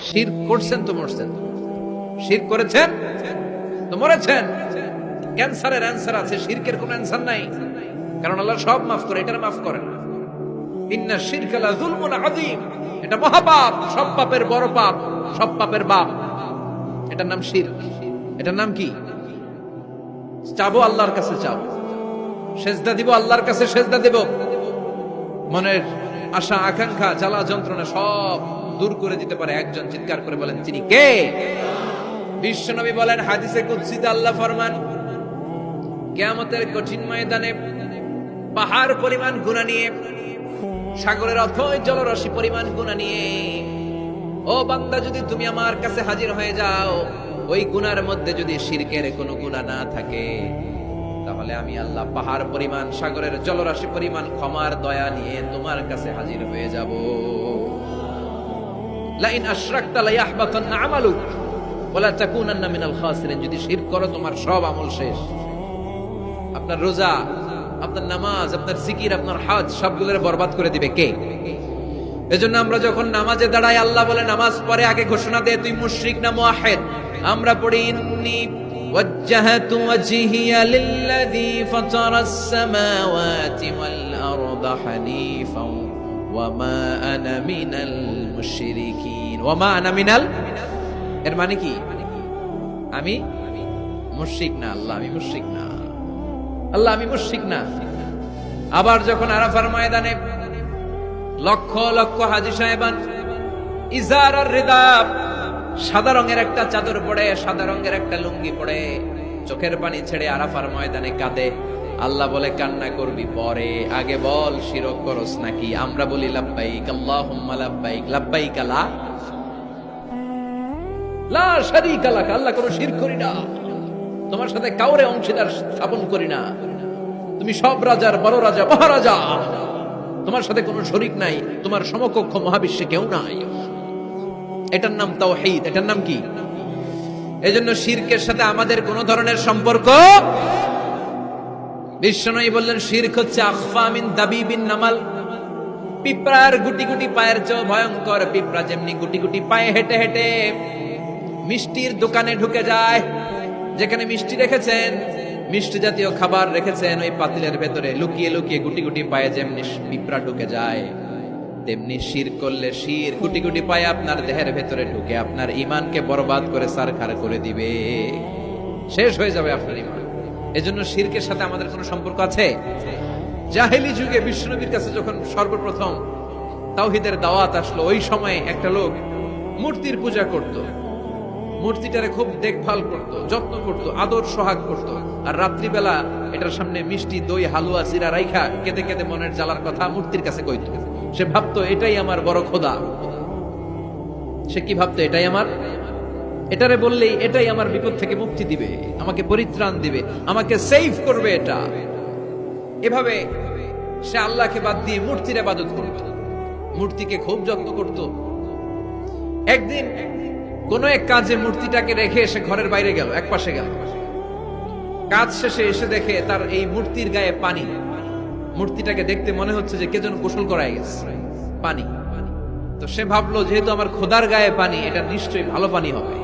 শিরক করছেন তো মরছেন, শিরক করেছেন তো মরেছেন। ক্যান্সারের অ্যান্সার আছে, শিরকের কোনো অ্যান্সার নাই, কারণ আল্লাহ সব মাফ করে, এটার মাফ করেন না। ইন্না শিরকা লা যুলমুন আযীম, এটা মহাপাপ, সব পাপের বড় পাপ, সব পাপের বাপ, এটার নাম শিরক। এটার নাম কি? চাবো আল্লাহর কাছে, চাবো, সেজদা দিব আল্লাহর কাছে, সেজদা দেব, মনের আশা আকাঙ্ক্ষা জ্বালা যন্ত্রণা সব দূর করে দিতে পারে একজন। চিৎকার করে বলেন তিনি কে? বিশ্বনবী বলেন হাদিসে কুদসিতে আল্লাহ ফরমান, কিয়ামতের কঠিন ময়দানে পাহাড় পরিমাণ গুনাহ নিয়ে, সাগরের অথই জলরাশি পরিমাণ গুনাহ নিয়ে, ও বান্দা যদি তুমি আমার কাছে হাজির হয়ে যাও, ওই গুনার মধ্যে যদি শিরকের কোনো গুনাহ না থাকে, তাহলে আমি আল্লাহ পাহাড় পরিমাণ, সাগরের জলরাশি পরিমাণ ক্ষমার দয়া নিয়ে তোমার কাছে হাজির হয়ে যাব। লা ইন আশরাকতা লা ইয়াহবাতান্না আমালুক ওয়া লা তাকুনান্না মিনাল খাসিরিন, যদি শিরক করো তোমার সব আমল শেষ। আপনার রোজা, আপনার নামাজ, আপনার জিকির, আপনার হজ সবগুলোরে বরবাদ করে দিবে কে? এজন্য আমরা যখন নামাজে দাঁড়াই, আল্লাহ বলে নামাজ পড়ে আগে ঘোষণা দে তুই মুশরিক না মুওয়াহিদ। আমরা পড়ি ইন্নী ওয়াজ্জাহাতু ওয়াজহিয়া লিল্লাযী ফাতারাস সামাওয়াতি ওয়াল আরদা হানিফাও ওয়া মা আনা মিনাল মুশরিকিন। ওয়া মা আনা মিনাল, এর মানে কি? আমি মুশরিক না, আল্লাহ আমি মুশরিক না, আল্লাহ আমি মুশরিক না। আবার যখন আরাফার ময়দানে লক্ষ লক্ষ হাজী সাহেবান ইজার আর রিদা, সাদা রঙের একটা চাদর পরে, সাদা রঙের একটা লুঙ্গি পরে, চোখের পানি ছেড়ে আরাফার ময়দানে কাঁদে। আল্লাহ বলে কান্না করবি পরে, আগে বল শিরক করস নাকি? আমরা বলি লাব্বাইক আল্লাহুম্মা লাব্বাইক, লাব্বাইক লা শারীকা লাক, আল্লাহ কোনো শিরক করি না, তোমার সাথে কাউরে অংশীদার স্থাপন করি না, তুমি সব রাজার বড় রাজা, মহারাজা, তোমার সাথে কোনো শরীক নাই, তোমার সমকক্ষ মহাবিশ্বে কেউ নাই। এটার নাম তাওহীদ। এটার নাম কি? এজন্য শিরকের সাথে আমাদের কোন ধরনের সম্পর্ক। বিশ্বনবী বললেন শিরক হচ্ছে আখফা মিন দাবিবিন নামাল, পিঁপড়ার গুটি গুটি পায়ের চেয়ে ভয়ঙ্কর। পিঁপড়া যেমনি গুটি গুটি পায়ে হেঁটে হেঁটে মিষ্টির দোকানে ঢুকে যায়, যেখানে মিষ্টি রেখেছেন, মিষ্টি জাতীয় খাবার রেখেছেন, ওই পাতিলের ভেতরে লুকিয়ে লুকিয়ে গুটি গুটি পায়ে যেমনি পিঁপড়া ঢুকে যায়, তেমনি শিরক করলে শির গুটি গুটি পায়ে আপনার দেহের ভেতরে ঢুকে আপনার ঈমানকে বরবাদ করে সারখার করে দিবে, শেষ হয়ে যাবে আপনার ঈমান। এজন্য শিরকের সাথে আমাদের কোনো সম্পর্ক আছে? জাহেলি যুগে বিশ্বনবীর কাছে যখন সর্বপ্রথম তাওহীদের দাওয়াত আসলো, ওই সময় একটা লোক মূর্তির পূজা করত, মূর্তিটারে খুব দেখভাল করত, যত্ন করত, আদর সোহাগ করত, আর রাত্রিবেলা এটার সামনে মিষ্টি দই হালুয়া জিরা রাইখা কেঁদে কেঁদে মনের জ্বালার কথা মূর্তির কাছে কইত। সে ভাবতো এটাই আমার বড় খোদা। সে কি ভাবতো? এটাই আমার, এটারে বললেই এটাই আমার বিপদ থেকে মুক্তি দিবে, আমাকে পরিত্রাণ দিবে, আমাকে সেভ করবে এটা। এভাবে সে আল্লাহকে বাদ দিয়ে মূর্তির ইবাদত করত, মূর্তিকে খুব যত্ন করত। একদিন কোন এক কাজে মূর্তিটাকে রেখে এসে ঘরের বাইরে গেল, এক পাশে গেল। কাজ শেষে এসে দেখে তার এই মূর্তির গায়ে পানি। মূর্তিটাকে দেখতে মনে হচ্ছে যে কে যেন গোসল করায় গেছে, পানি। তো সে ভাবলো যেহেতু আমার খোদার গায়ে পানি, এটা নিশ্চয়ই ভালো পানি হবে।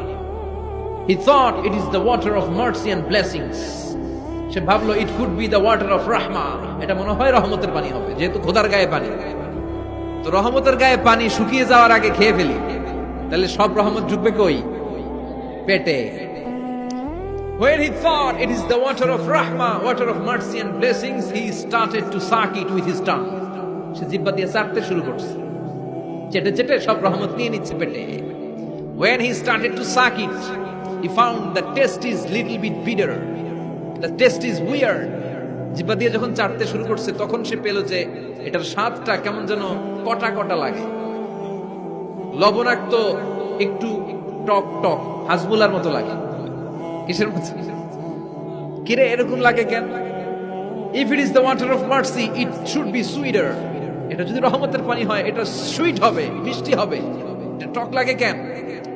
He thought it is the water of mercy and blessings. সে ভাবলো it could be the water of rahma, এটা মনে হয় রহমতের পানি হবে, যেহেতু খোদার গায়ে পানি। তো রহমতের গায়ে পানি শুকিয়ে যাওয়ার আগে খেয়ে ফেলি, তাহলে সব রহমত ঢুকবে কই? পেটে। When he thought it is the water of rahma, water of mercy and blessings, he started to suck it with his tongue. সে জিহ্বা দিয়ে চাটতে শুরু করছে, চেটে চেটে সব রহমত নিয়ে নিচ্ছে পেটে। When he started to suck it, he found the taste is little bit bitter. The taste is weird. জিহ্বা দিয়ে যখন চাটতে শুরু করছে, তখন সে পেল যে এটার স্বাদটা কেমন যেন কটা কটা লাগে, লবণাক্ত, একটু টক টক, হাজমুলার মতো লাগে। কিসের মতো? কিরে এরকম লাগে কেন? If it is the water of mercy, it should be sweeter. এটা যদি রহমতের পানি হয়, এটা সুইট হবে, মিষ্টি হবে। এটা টক লাগে কেন,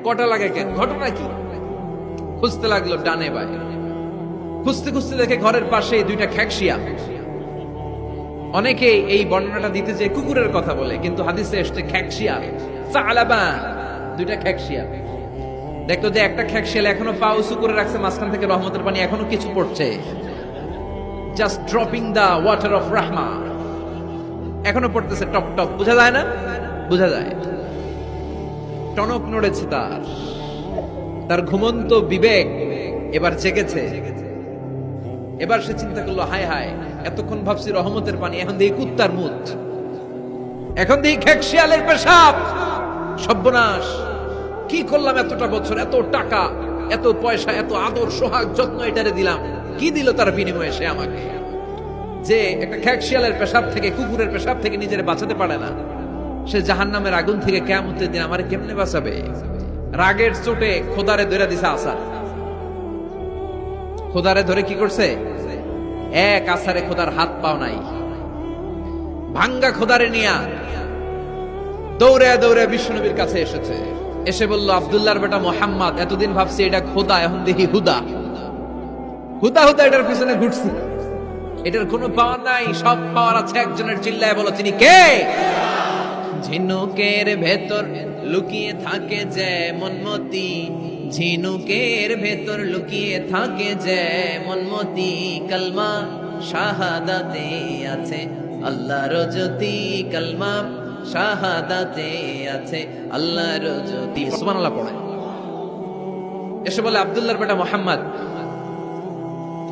কটা লাগে কেন, ঘটনা কি? খুঁজতে লাগলো ডানে বায়ে, খুঁজতে খুঁজতে দেখে ঘরের পাশে দুইটা খ্যাকশিয়া। অনেকে এই বর্ণনাটা দিতে যে কুকুরের কথা বলে, কিন্তু হাদিসে এসেছে খ্যাকশিয়া, সালাবা। দুইটা খেকশিয়াল। দেখতো যে একটা খেকশিয়াল এখনো পা উঁচু করে রাখছে, মাঝখান থেকে রহমতের পানি এখনো কিছু পড়ছে, just dropping the water of Rahma, এখনো পড়তেছে টপ টপ। বোঝা যায় না? বোঝা যায়। টনক নড়েছে তার ঘুমন্ত বিবেক এবার জেগেছে। এবার সে চিন্তা করলো, হায় হায়, এতক্ষণ ভাবছি রহমতের পানি, এখন দেখি কুত্তার মুত, এখন দেখি খেকশিয়ালের পেশাব। সর্বনাশ, কি করলাম? এতটা বছর, এত টাকা, এত পয়সা, এত আদর সোহাগ যত্ন এটারে দিলাম, কি দিল তার বিনিময়ে সে আমাকে? যে একটা খেকশিয়ালের পেশাব থেকে, কুকুরের পেশাব থেকে নিজের বাঁচাতে পারে না, সে জাহান্নামের আগুন থেকে কিয়ামতের দিন আমারে কেমনে বাঁচাবে? রাগের চোটে খোদারে ধরে দিছে আসার। খোদারে ধরে কি করছে? এক আসারে খোদার হাত পাও নাই। ভাঙ্গা খোদারে নিয়া দৌড়ে দৌড়ে বিশ্বনবীর কাছে এসেছে। এসে বলল, আব্দুল্লাহর বেটা মোহাম্মদ, এতদিন ভাবছি এটা খোদা, এখন দেখি হুদা। হুদা হুদা এটার পিছনে ঘুরছি, এটার কোনো পাওয়ার নাই, সব পাওয়ার আছে একজনের। চিল্লায় বলো, তিনি কে? ঝিনুকের ভেতর লুকিয়ে থাকে যেমন মতি, ঝিনুকের ভেতর লুকিয়ে থাকে যেমন মতি, কালমা শাহাদাতে আছে আল্লাহর জ্যোতি, কালমা শাহাদাতে আছে আল্লাহর জ্যোতি। সুবহানাল্লাহ পড়ে এসে বলে, আব্দুল্লাহর বেটা মোহাম্মদ,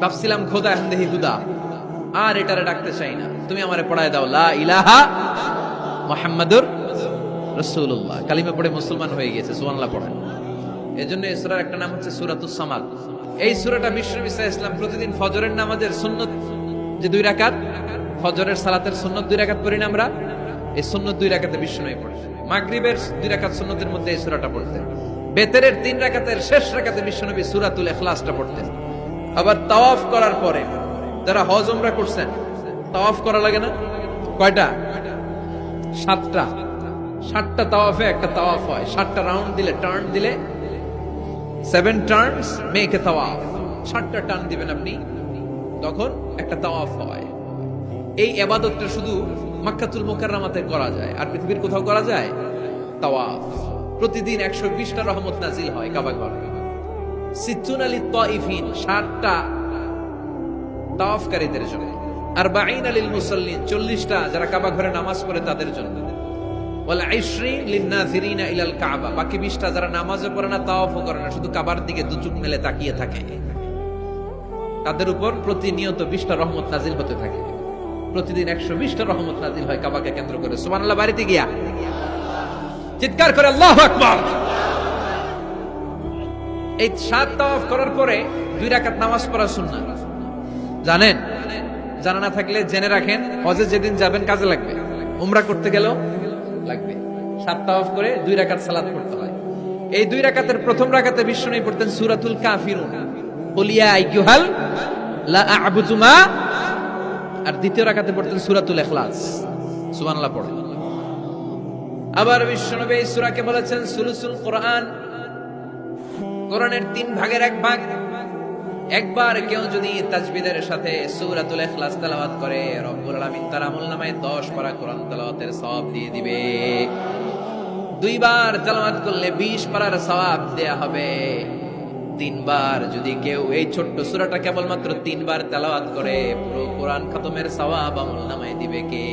ভাবছিলাম খোদা, এখন দেখি হুদা, আর এটারে ডাকতে চাই না, তুমি আমারে পড়ায় দাও লা ইলাহা মুহাম্মাদুর রাসূলুল্লাহ। কালিমা পড়ে মুসলমান হয়ে গেছে। সুবহানাল্লাহ পড়ে। এজন্য এই সূরার একটা নাম হচ্ছে সূরাতুস সামাদ। এই সূরাটা বিশ্বনবী সাল্লাল্লাহু আলাইহি ওয়াসাল্লাম প্রতিদিন ফজরের নামাজের সুন্নত যে 2 রাকাত, ফজরের সালাতের সুন্নত 2 রাকাত পড়ি না আমরা, এই সুন্নত 2 রাকাতে বিশ্বনবী পড়তেন। মাগরিবের 2 রাকাত সুন্নতের মধ্যে এই সূরাটা পড়তেন। বেতেরের 3 রাকাতের শেষ রাকাতে বিশ্বনবী সূরাতুল ইখলাসটা পড়তেন। আবার তাওয়াফ করার পরে যারা হজ উমরা করছেন, তাওয়াফ করা লাগে না? কয়টা? 7টা। 7টা তাওয়াফে একটা তাওয়াফ হয়। 7টা রাউন্ড দিলে, টার্ন দিলে, 7 টার্নস মেক এ তাওয়াফ। 7টা টার্ন দিবেন আপনি, তখন একটা তাওয়াফ হয়। এই ইবাদতটা শুধু মক্কাতুল মুকাররমাতে করা যায়, আর পৃথিবীর কোথাও করা যায়? তাওয়াফ। প্রতিদিন 120টা রহমত নাজিল হয় কাবা ঘরে। সিত্তুনা লিত-তাইফিন, 60টা তাওয়াফকারীদের জন্য। 40 লিল মুসাল্লিন, 40টা যারা কাবা ঘরে নামাজ পড়ে তাদের জন্য। ওয়াল 20 লিন-নাযিরিনা ইলাল কাবা, বাকি 20টা যারা নামাজও পড়ে না, তাওয়াফও করে না, শুধু কাবার দিকে দু চোখ মেলে তাকিয়ে থাকে, তাদের উপর প্রতিনিয়ত 20টা রহমত নাজিল হতে থাকে। প্রতিদিন 120টা রহমত নাজিল হয় কাবাকে কেন্দ্র করে। সুবহানাল্লাহ। বাড়িতে গিয়া চিৎকার করে আল্লাহু আকবার। এই 7 তাওয়াফ করার পরে 2 রাকাত নামাজ পড়া সুন্নাত। জানেন? জানা না থাকলে জেনে রাখেন, হজে যেদিন যাবেন কাজে লাগবে, উমরা করতে গেলেও লাগবে। 7 তাওয়াফ করে 2 রাকাত সালাত পড়তে হয়। এই 2 রাকাতের প্রথম রাকাতে বিশ্বনবী পড়তেন সূরাতুল কাফিরুন, কুল ইয়া আইয়ুহাল লা আ'বুদু মা, আর দ্বিতীয় রাকাতে পড়তেন সূরাতুল ইখলাস। সুবহানাল্লাহ পড়ে। আবার বিশ্বনবী এই সূরাকে বলেছেন সুলুসুল কোরআন, কোরআনের 3 ভাগের 1 ভাগ। একবার কেউ যদি তাজবিদের সাথে সূরাতুল ইখলাস তেলাওয়াত করে, রব্বুল আলামিন তার আমলনামায় 10 পারা কোরআন তেলাওয়াতের সওয়াব দিয়ে দিবে। 2 বার তেলাওয়াত করলে 20 পারার সওয়াব দেয়া হবে। 3 বার যদি কেউ এই ছোট্ট সূরাটা কেবলমাত্র 3 বার তেলাওয়াত করে, পুরো কোরআন খতমের সওয়াব আমলনামায় দিবে কে?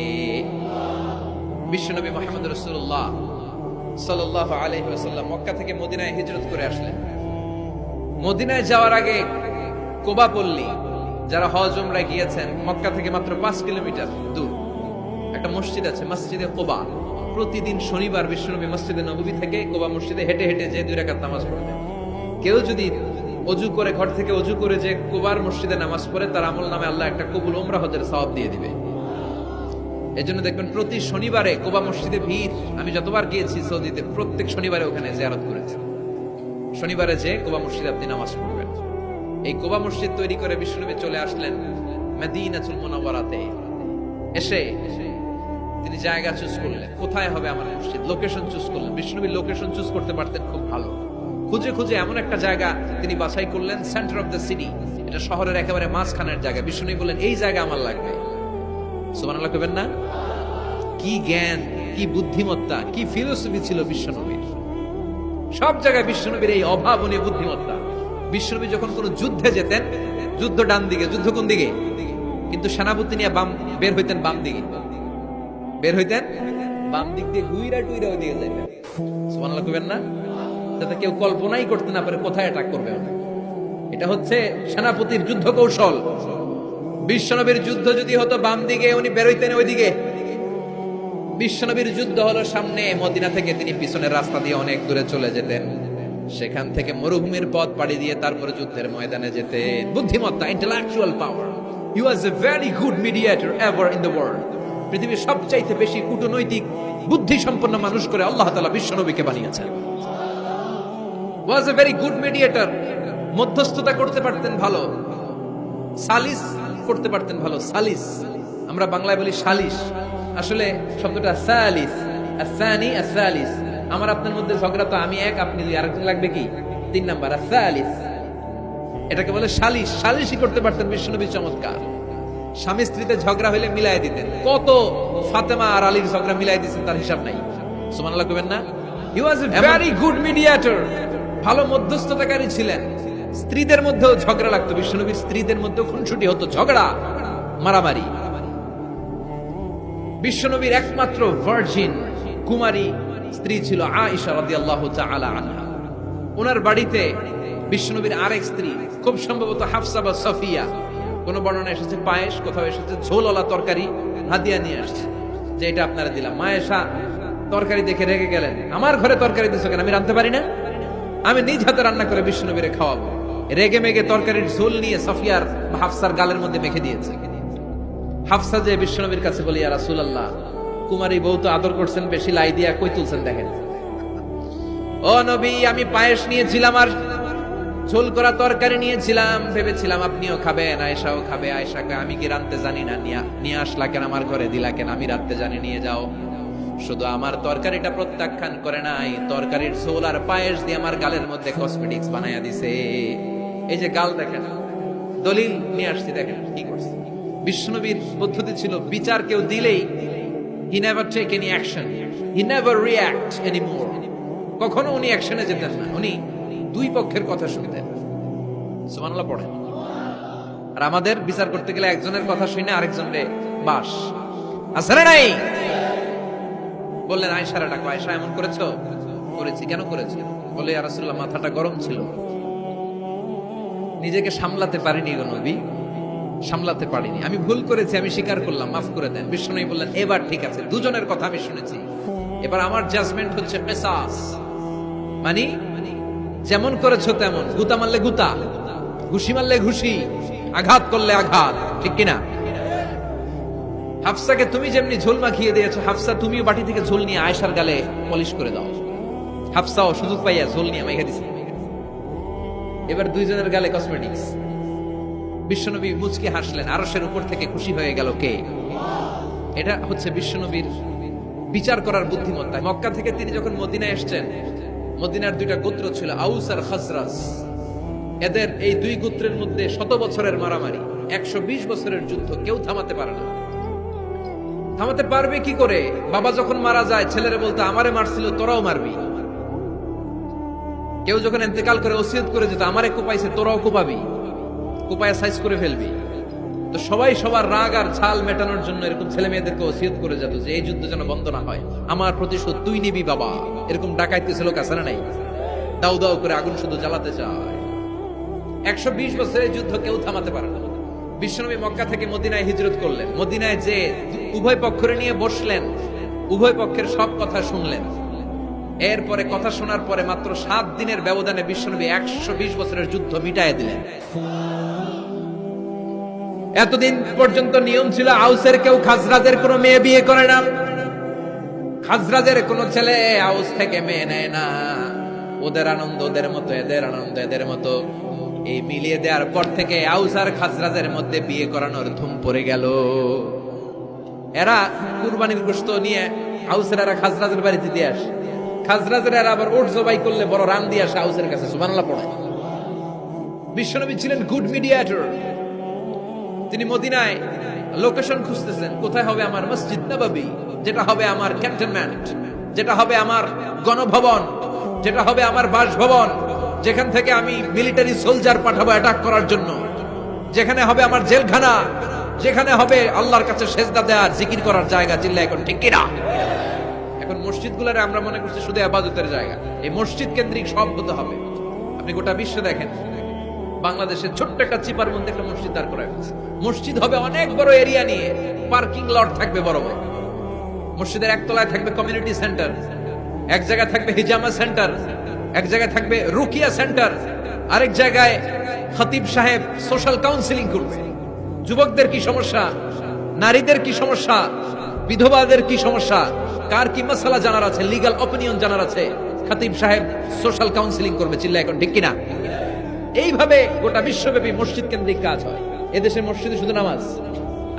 বিশ্বনবী মুহাম্মদ রাসূলুল্লাহ সাল্লাল্লাহু আলাইহি ওয়াসাল্লাম মক্কা থেকে মদিনায় হিজরত করে আসলেন। মদিনায় যাওয়ার আগে কোবা পল্লী, যারা হজ উমরায় গিয়েছেন, মক্কা থেকে মাত্র 5 কিলোমিটার দূর একটা মসজিদ আছে, মসজিদে কোবা। প্রতিদিন শনিবার বিশ্বনবী মসজিদে নববী থেকে কোবা মসজিদে হেঁটে হেঁটে যে 2 রাকাত নামাজ পড়তেন। কেউ যদি অজু করে, ঘর থেকে অজু করে যে কোবার মসজিদে নামাজ পড়ে, তার আমল নামে আল্লাহ একটা কবুল উমরা হজের সওয়াব দিয়ে দিবে। এজন্য দেখবেন প্রতি শনিবারে কোবা মসজিদে ভিড়। আমি যতবার গিয়েছি সৌদিতে, প্রত্যেক শনিবারে ওখানে জিয়ারত করেছি। শনিবারে যে কোবা মসজিদে আপনি নামাজ পড়বেন। এই কোবা মসজিদ তৈরি করে বিশ্বনবী চলে আসলেন মদিনাতুল মুনাওয়ারাতে। এসে তিনি জায়গা চুজ করলেন, কোথায় হবে আমার মসজিদ, লোকেশন চুজ করলেন। বিশ্বনবী লোকেশন চুজ করতে পারতেন খুব ভালো। খুঁজে খুঁজে এমন একটা জায়গা তিনি বাছাই করলেন, সেন্টার অফ দ্য সিটি, এটা শহরের একেবারে মাঝখানের জায়গা। বিশ্বনবী বললেন, এই জায়গা আমার লাগবে। সুবহানাল্লাহ কইবেন না? কি জ্ঞান, কি বুদ্ধিমত্তা, কি ফিলোসফি ছিল বিশ্বনবীর। সব জায়গায় বিশ্বনবীর এই অভাবনীয় বুদ্ধিমত্তা। বিশ্বনবী যখন কোনো যুদ্ধে যেতেন, যুদ্ধ ডান দিকে, যুদ্ধ কোন দিকে, কিন্তু সেনাপতি নিয়ে বের হইতেন বাম দিকে, বের হইতেন বাম দিক দিয়ে, ঘুইরা টুইরা ওই দিকে যাইতেন। সুবহানাল্লাহ কইবেন না? যাতে কেউ কল্পনাই করতে না পারে কোথায় অ্যাটাক করবে। এটা হচ্ছে সেনাপতির যুদ্ধ কৌশল। বিশ্বনবীর যুদ্ধ যদি হতো বাম দিকে, উনি বের হইতেন ওইদিকে। বিশ্বনবীর যুদ্ধ হলো সামনে, মদিনা থেকে তিনি পিছনের রাস্তা দিয়ে অনেক দূরে চলে যেতেন, সেখান থেকে মরুভূমির পথ পাড়ি দিয়ে তারপরে যুদ্ধের ময়দানে যেতেন। বুদ্ধিমত্তা, intellectual power. He was a very good mediator ever in the world. পৃথিবীর সবচাইতে বেশি কূটনৈতিক বুদ্ধি সম্পন্ন মানুষ করে আল্লাহ তাআলা বিশ্বনবীকে বানিয়েছেন। ওয়াজ এ ভেরি গুড মিডিয়েটর। মধ্যস্থতা করতে পারতেন ভালো, সালিস করতে পারতেন ভালো। সালিস আমরা বাংলায় বলি সালিশ, আসলে শব্দটা সালিস, আসানি আসালিস। আমার আপনার মধ্যে ঝগড়া, তো আমি এক আপনি দুই, আরেকজন লাগবে কি তিন নাম্বার, আসালিস। এটাকে বলে সালিশ। সালিশই করতে পারতেন বিশ্বনবী, চমৎকার। স্বামী স্ত্রীতে ঝগড়া হইলে মিলাই দিতেন। কত ফাতেমা আর আলীর ঝগড়া মিলাই দিতেন তার হিসাব নাই। সুবহানাল্লাহ কইবেন না? হি ওয়াজ এ ভেরি গুড মিডিয়েটর। ভালো মধ্যস্থতাকারী ছিলেন। স্ত্রীদের মধ্যেও ঝগড়া লাগতো, বিশ্বনবীর স্ত্রীদের মধ্যেও খুনসুটি হতো, ঝগড়া মারামারি। বিশ্বনবীর একমাত্র ভার্জিন কুমারী স্ত্রী ছিল আয়েশা রাদিয়াল্লাহু তাআলা আনহা। ওনার বাড়িতে বিশ্বনবীর আরেক স্ত্রী, খুব সম্ভবত হাফসা বা সফিয়া, কোন বর্ণনা এসেছে পায়েস, কোথাও এসেছে ঝোলওয়ালা তরকারি হাদিয়া নিয়ে আসছে, যে এটা আপনারা দিলাম। মায়েশা তরকারি দেখে রেগে গেলেন, আমার ঘরে তরকারি দিছো কেন, আমি রাঁধতে পারি না? আমি নিজ হাতে রান্না করে বিশ্বনবীরে খাওয়াবো। রেগে মেগে তরকারির ঝোল নিয়ে সফিয়ার হাফসার গালের মধ্যে মেখে দিয়েছে। হাফসা যে বিশ্বনবীর কাছে বলি, ইয়া রাসূলুল্লাহ, কুমারী বউ তো আদর করছেন বেশি, লাই দিয়া কই তুলছেন দেখেন। ও নবী, আমি পায়েস নিয়েছিলাম আর ঝোল করা তরকারি নিয়েছিলাম, ভেবেছিলাম আপনিও খাবেন, আয়েশাও খাবে। আয়েশাকে আমি কি রাঁধতে জানি না, নিয়ে আসলা কেন আমার ঘরে, দিলা কেন? আমি রাঁধতে জানি, নিয়ে যাও। শুধু আমার তরকারিটা প্রত্যাখ্যান করে নাই, তরকারির ঝোল আর পায়েস দিয়ে আমার গালের মধ্যে কসমেটিক্স বানায়া দিছে। এই যে গাল দেখেন, দলিল নিয়ে আসছি, দেখেন কি করছে। বিশ্বনবীর পদ্ধতি ছিল, বিচার কেউ দিলেই he never take any action, he never react anymore। কখনো উনি অ্যাকশনে যেতেন না, উনি দুই পক্ষের কথা শুনতেন। সুবহানাল্লাহ পড়েন। আর আমাদের বিচার করতে গেলে একজনের কথা শুনে আরেকজনের বাস আছে না নাই? বললেন আয়েশারে ডাকো, আয়েশা এমন করেছো? করেছি। কেন করেছো? বলে ইয়া রাসূলুল্লাহ, মাথাটা গরম ছিল, নিজেকে সামলাতে পারিনি গো নবী, সামলাতে পারিনি, আমি ভুল করেছি, আমি স্বীকার করলাম, মাফ করে দেন। বিশ্বনবী বললেন, এবার ঠিক আছে, দুজনের কথা আমি শুনেছি, এবার আমার জাজমেন্ট হচ্ছে কিসাস, মানে যেমন করেছো তেমন, গুতা মারলে গুতা, ঘুষি মারলে ঘুষি, আঘাত করলে আঘাত, ঠিক কিনা? হাফসাকে তুমি যেমনি ঝোল মাখিয়ে দিয়েছো, হাফসা তুমিও বাটি থেকে ঝোল নিয়ে আয়েশার গালে পলিশ করে দাও। হাফসাও সুযোগ পাইয়া ঝোল নিয়ে মাইখা দিছে। এবার দুইজনের গালে কসমেটিক্স। বিশ্বনবী মুচকি হাসলেন, আরশের উপর থেকে খুশি হয়ে গেল কে? এটা হচ্ছে বিশ্বনবীর বিচার করার বুদ্ধিমত্তা। মক্কা থেকে তিনি যখন মদিনায় এসেছেন, মদিনার দুইটা গোত্র ছিল, আউস আর খাজরাজ। এদের এই দুই গোত্রের মধ্যে 100 বছরের মারামারি, 120 বছরের যুদ্ধ, কেউ থামাতে পারে না। থামাতে পারবে কি করে? বাবা যখন মারা যায়, ছেলেরা বলতো আমারে মারছিল, তোরাও মারবি। কেউ যখন ইন্তেকাল করে ওসিয়ত করে যেত, আমারে কোপাইছে, তোরাও কোপাবি, কোপায় সাইজ করে ফেলবি। তো সবাই সবার রাগ আর ঝাল মেটানোর জন্য এরকম ছেলে মেয়েদেরকে ওসিয়ত করে যেত যে এই যুদ্ধ যেন বন্ধ না হয়, আমার প্রতিশোধ তুই নিবি বাবা। এরকম ডাকাইতে ছিল কাছে না নাই, দাউ দাউ করে আগুন শুধু জ্বালাতে চায়। 120 বছরের যুদ্ধ কেউ থামাতে পারে না। বিশ্বনবী মক্কা থেকে মদিনায় হিজরত করলেন। মদিনায় যে উভয় পক্ষরে নিয়ে বসলেন, উভয় পক্ষের সব কথা শুনলেন। এরপরে কথা শোনার পরে মাত্র 7 দিনের ব্যবধানে বিশ্বনবী 120 বছরের যুদ্ধ মিটায় দিলেন। এতদিন পর্যন্ত নিয়ম ছিল, আউসের কেউ খাজরাজের কোনো মেয়ে বিয়ে করে না, খাজরাজের কোনো ছেলে আউস থেকে মেয়ে নেয় না। ওদের আনন্দ ওদের মতো, এদের আনন্দ এদের মতো। এই মিলিয়ে দেওয়ার পর থেকে আউস আর খাজরাজের মধ্যে বিয়ে করানোর ধুম পড়ে গেল। এরা কুরবানির গোশত নিয়ে আউসের এরা খাজরাজের বাড়িতে দিয়ে আসে, খাজরাজের এরা আবার ওট জবাই করলে বড় রান দিয়ে আসে আউসের কাছে। সুবহানাল্লাহ পড়ে। বিশ্বনবী ছিলেন গুড মিডিয়েটর। তিনি মদিনায় লোকেশন খুঁজতেছেন, কোথায় হবে আমার মসজিদ নববী, যেটা হবে আমার ক্যান্টনমেন্ট, যেটা হবে আমার গণভবন। যেটা হবে আমার বাসভবন, যেখান থেকে আমি মিলিটারি সোলজার পাঠাবো অ্যাটাক করার জন্য, যেখানে হবে আমার জেলখানা, যেখানে হবে আল্লাহর কাছে সেজদা দেওয়ার জিকির করার জায়গা। চিল্লা এখন ঠিক কিনা? এখন মসজিদগুলোরে আমরা মনে করছি শুধু ইবাদতের জায়গা। এই মসজিদ কেন্দ্রিক সব হতে হবে। আপনি গোটা বিশ্ব দেখেন, বাংলাদেশের ছোট্ট একটা চিপার মধ্যে একটা মসজিদ দাঁড় করা হয়েছে। মসজিদ হবে অনেক বড় এরিয়া নিয়ে, পার্কিং লট থাকবে বড় বড়। মসজিদের একতলায় থাকবে কমিউনিটি সেন্টার, এক জায়গায় থাকবে হিজামা সেন্টার, এক জায়গায় থাকবে রুকিয়া সেন্টার, আরেক জায়গায় খতিব সাহেব সোশ্যাল কাউন্সিলিং করবে। যুবকদের কি সমস্যা, নারীদের কি সমস্যা, বিধবাদের কি সমস্যা, কার কি মাসালা জানার আছে, লিগ্যাল অপিনিয়ন জানার আছে, খতিব সাহেব সোশ্যাল কাউন্সিলিং করবে। চিল্লা এখন ঠিক কিনা? এইভাবে গোটা বিশ্বব্যাপী মসজিদ কেন্দ্রিক কাজ হয়। এদেশের মসজিদে শুধু নামাজ,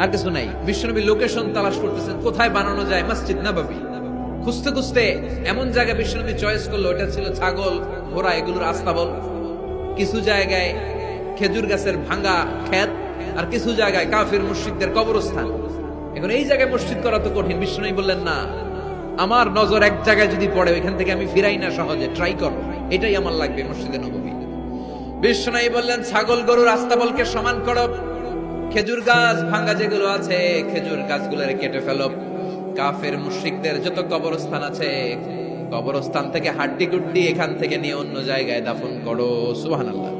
আর কিছু নাই। বিশ্বনবী লোকেশন তালাশ করতেছেন কোথায় বানানো যায় মসজিদ নববী। খুঁজতে খুঁজতে এমন জায়গায় বিশ্বনবী চয়েস করলো, ওটা ছিল ছাগল ঘোড়া এগুলোর আস্তাবল। কিছু জায়গায় খেজুর গাছের ভাঙা ক্ষেত, আর কিছু জায়গায় কাফির মুশরিকদের কবরস্থান। এখন এই জায়গায় মসজিদ করা তো কঠিন। বিশ্বনবী বললেন না, আমার নজর এক জায়গায় যদি পড়ে ওইখান থেকে আমি ফিরাই না সহজে, ট্রাই করো, এটাই আমার লাগবে মসজিদে নববী। বিশ্বনবী বললেন ছাগল গরুর আস্তাবলকে সমান করো, খেজুর গাছ ভাঙা যেগুলো আছে খেজুর গাছগুলোরে কেটে ফেলো, কাফের মুশরিকদের যত কবরস্থান আছে কবরস্থান থেকে হাড্ডি গুড্ডি এখান থেকে নিয়ে অন্য জায়গায় দাফন করো। সুবহানাল্লাহ।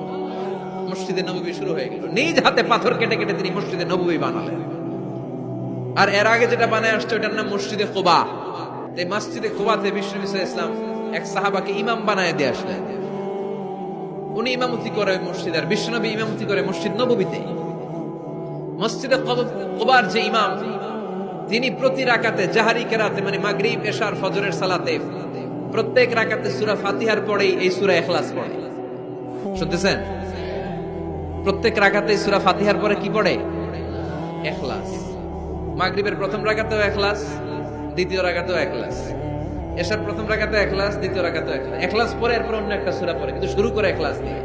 মসজিদে নববী শুরু হয়ে গেল। নিজ হাতে পাথর কেটে কেটে তিনি মসজিদে নববী বানালেন। আর এর আগে যেটা বানায় আসছে ওটার নাম মসজিদে কুবা। এই মসজিদে কুবাতে বিশ্বনবী সাল্লাল্লাহু আলাইহি ওয়াসাল্লাম এক সাহাবাকে ইমাম বানায় দিয়ে আসলেন। উনি ইমামতি করে মসজিদ, আর বিশ্বনবী ইমামতি করে মসজিদ নববীতে। মসজিদে কুবার যে ইমাম, তিনি প্রতি রাকাতে জাহারি কেরাতে মানে মাগরিব এশার ফজরের সালাতে প্রত্যেক রাকাতে সূরা ফাতিহার পরেই এই সূরা ইখলাস পড়ে। শুনতেছেন? প্রত্যেক রাকাতে সূরা ফাতিহার পরে কি পড়ে? ইখলাস। মাগরিবের প্রথম রাকাতেও ইখলাস, দ্বিতীয় রাকাতেও ইখলাস, এশার প্রথম রাকাতেও ইখলাস, দ্বিতীয় রাকাতেও ইখলাস। ইখলাস পরে এরপর অন্য একটা সূরা পড়ে, কিন্তু শুরু করে ইখলাস দিয়ে।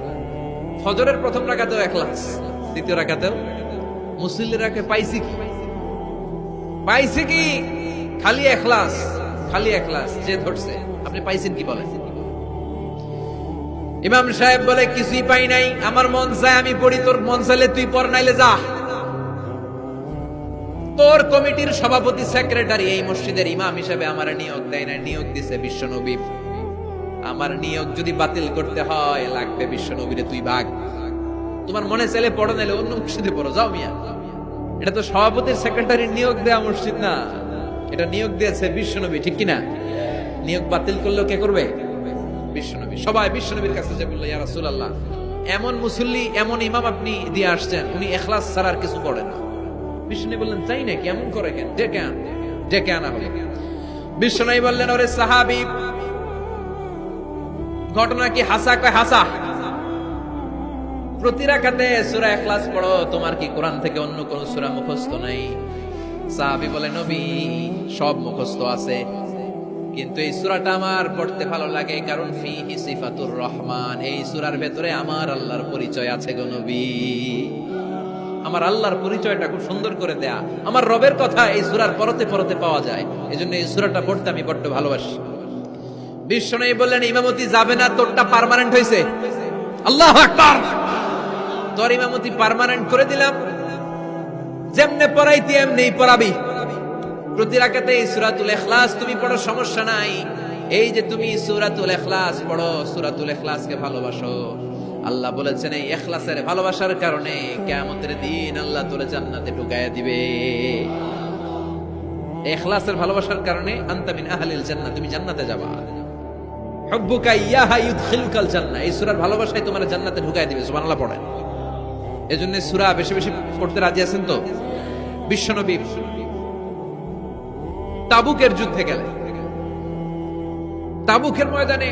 ফজরের প্রথম রাকাতেও ইখলাস, দ্বিতীয় রাকাতেও। মুসল্লিরাকে পাইছে কি? পাইছে কি? খালি ইখলাস, খালি ইখলাস। যে ধরছে, আপনি পাইছেন কি বলেন? ইমাম সাহেব বলে কিছুই পাই নাই, আমার মন চায় আমি পড়ি, তোর মন চাইলে তুই পড়, নাইলে যা। তোর কমিটির সভাপতি সেক্রেটারি এই মসজিদের ইমাম হিসেবে আমার নিয়োগ দেয় না, নিয়োগ দিছে বিশ্বনবী। আমার নিয়োগ যদি বাতিল করতে হয় লাগবে বিশ্বনবীরে তুই ভাগ। তোমার মনে চাইলে পড়ো, নাইলে অন্য মসজিদে পড়ো, যাও মিয়া। এটা তো সভাপতির সেক্রেটারির নিয়োগ দেয়া মসজিদ না, এটা নিয়োগ দিয়েছে বিশ্বনবী। ঠিক কিনা? নিয়োগ বাতিল করলেও কে করবে? বিশ্বনবী। সবাই বিশ্বনবীর কাছে যে বললো, ইয়া রাসূলুল্লাহ, এমন মুসল্লি এমন ইমাম আপনি দিয়ে আসছেন, উনি ইখলাস ছাড়া আর কিছু পড়ে না। বিশ্বনবী বললেন, তাই নাকি? এমন করে কেন? ডেকে আনা হলো। বিশ্বনবী বললেন, ওরে সাহাবী, ঘটনা কি হাসা? কয় হাসা। প্রতি রাকাতে সূরা ইখলাস পড়ো, তোমার কি কোরআন থেকে অন্য কোন সূরা মুখস্থ নাই? সাহাবী বলে, নবী সব মুখস্থ আছে, কিন্তু এই সূরাটা আমার পড়তে ভালো লাগে, কারণ ফিহি সিফাতুর রহমান, এই সূরার ভেতরে আমার আল্লাহর পরিচয় আছে গো নবী। আমার আল্লাহর পরিচয়টা খুব সুন্দর করে দেয়া, আমার রবের কথা এই সূরার পরতে পরতে পাওয়া যায়, এজন্য এই সূরাটা পড়তে আমি বড্ড ভালোবাসি। বিশ্বনবী বললেন, ইমামতি যাবে না, তোরটা পার্মানেন্ট হয়েছে। আল্লাহু আকবার। তোর ইমামতি পার্মানেন্ট করে দিলাম, যেমনে পড়াইতি এমনিই পড়াবি। প্রতি রাকাতে এই সূরাতুল ইখলাস তুমি পড়ো, সমস্যা নাই। এই যে তুমি সূরাতুল ইখলাস পড়ো, সূরাতুল ইখলাসকে ভালোবাসো, আল্লাহ বলেছেন এই ইখলাসের ভালোবাসার কারণে কিয়ামতের দিন আল্লাহ তোরে জান্নাতে ঢুকায়া দিবে। ইখলাসের ভালোবাসার কারণে আনতা মিন আহলিল জান্নাহ, তুমি জান্নাতে যাবা। হুব্বুকা ইয়াহা ইউদখিলুকাল জান্নাহ, এই সূরার ভালোবাসাই তোমার জান্নাতে ঢুকায়া দিবে। সুবহানাল্লাহ পড়েন। এজন্য সূরা বেশি বেশি পড়তে রাজি আছেন তো? বিশ্বনবী তাবুকের যুদ্ধে গেলেন। তাবুকের ময়দানে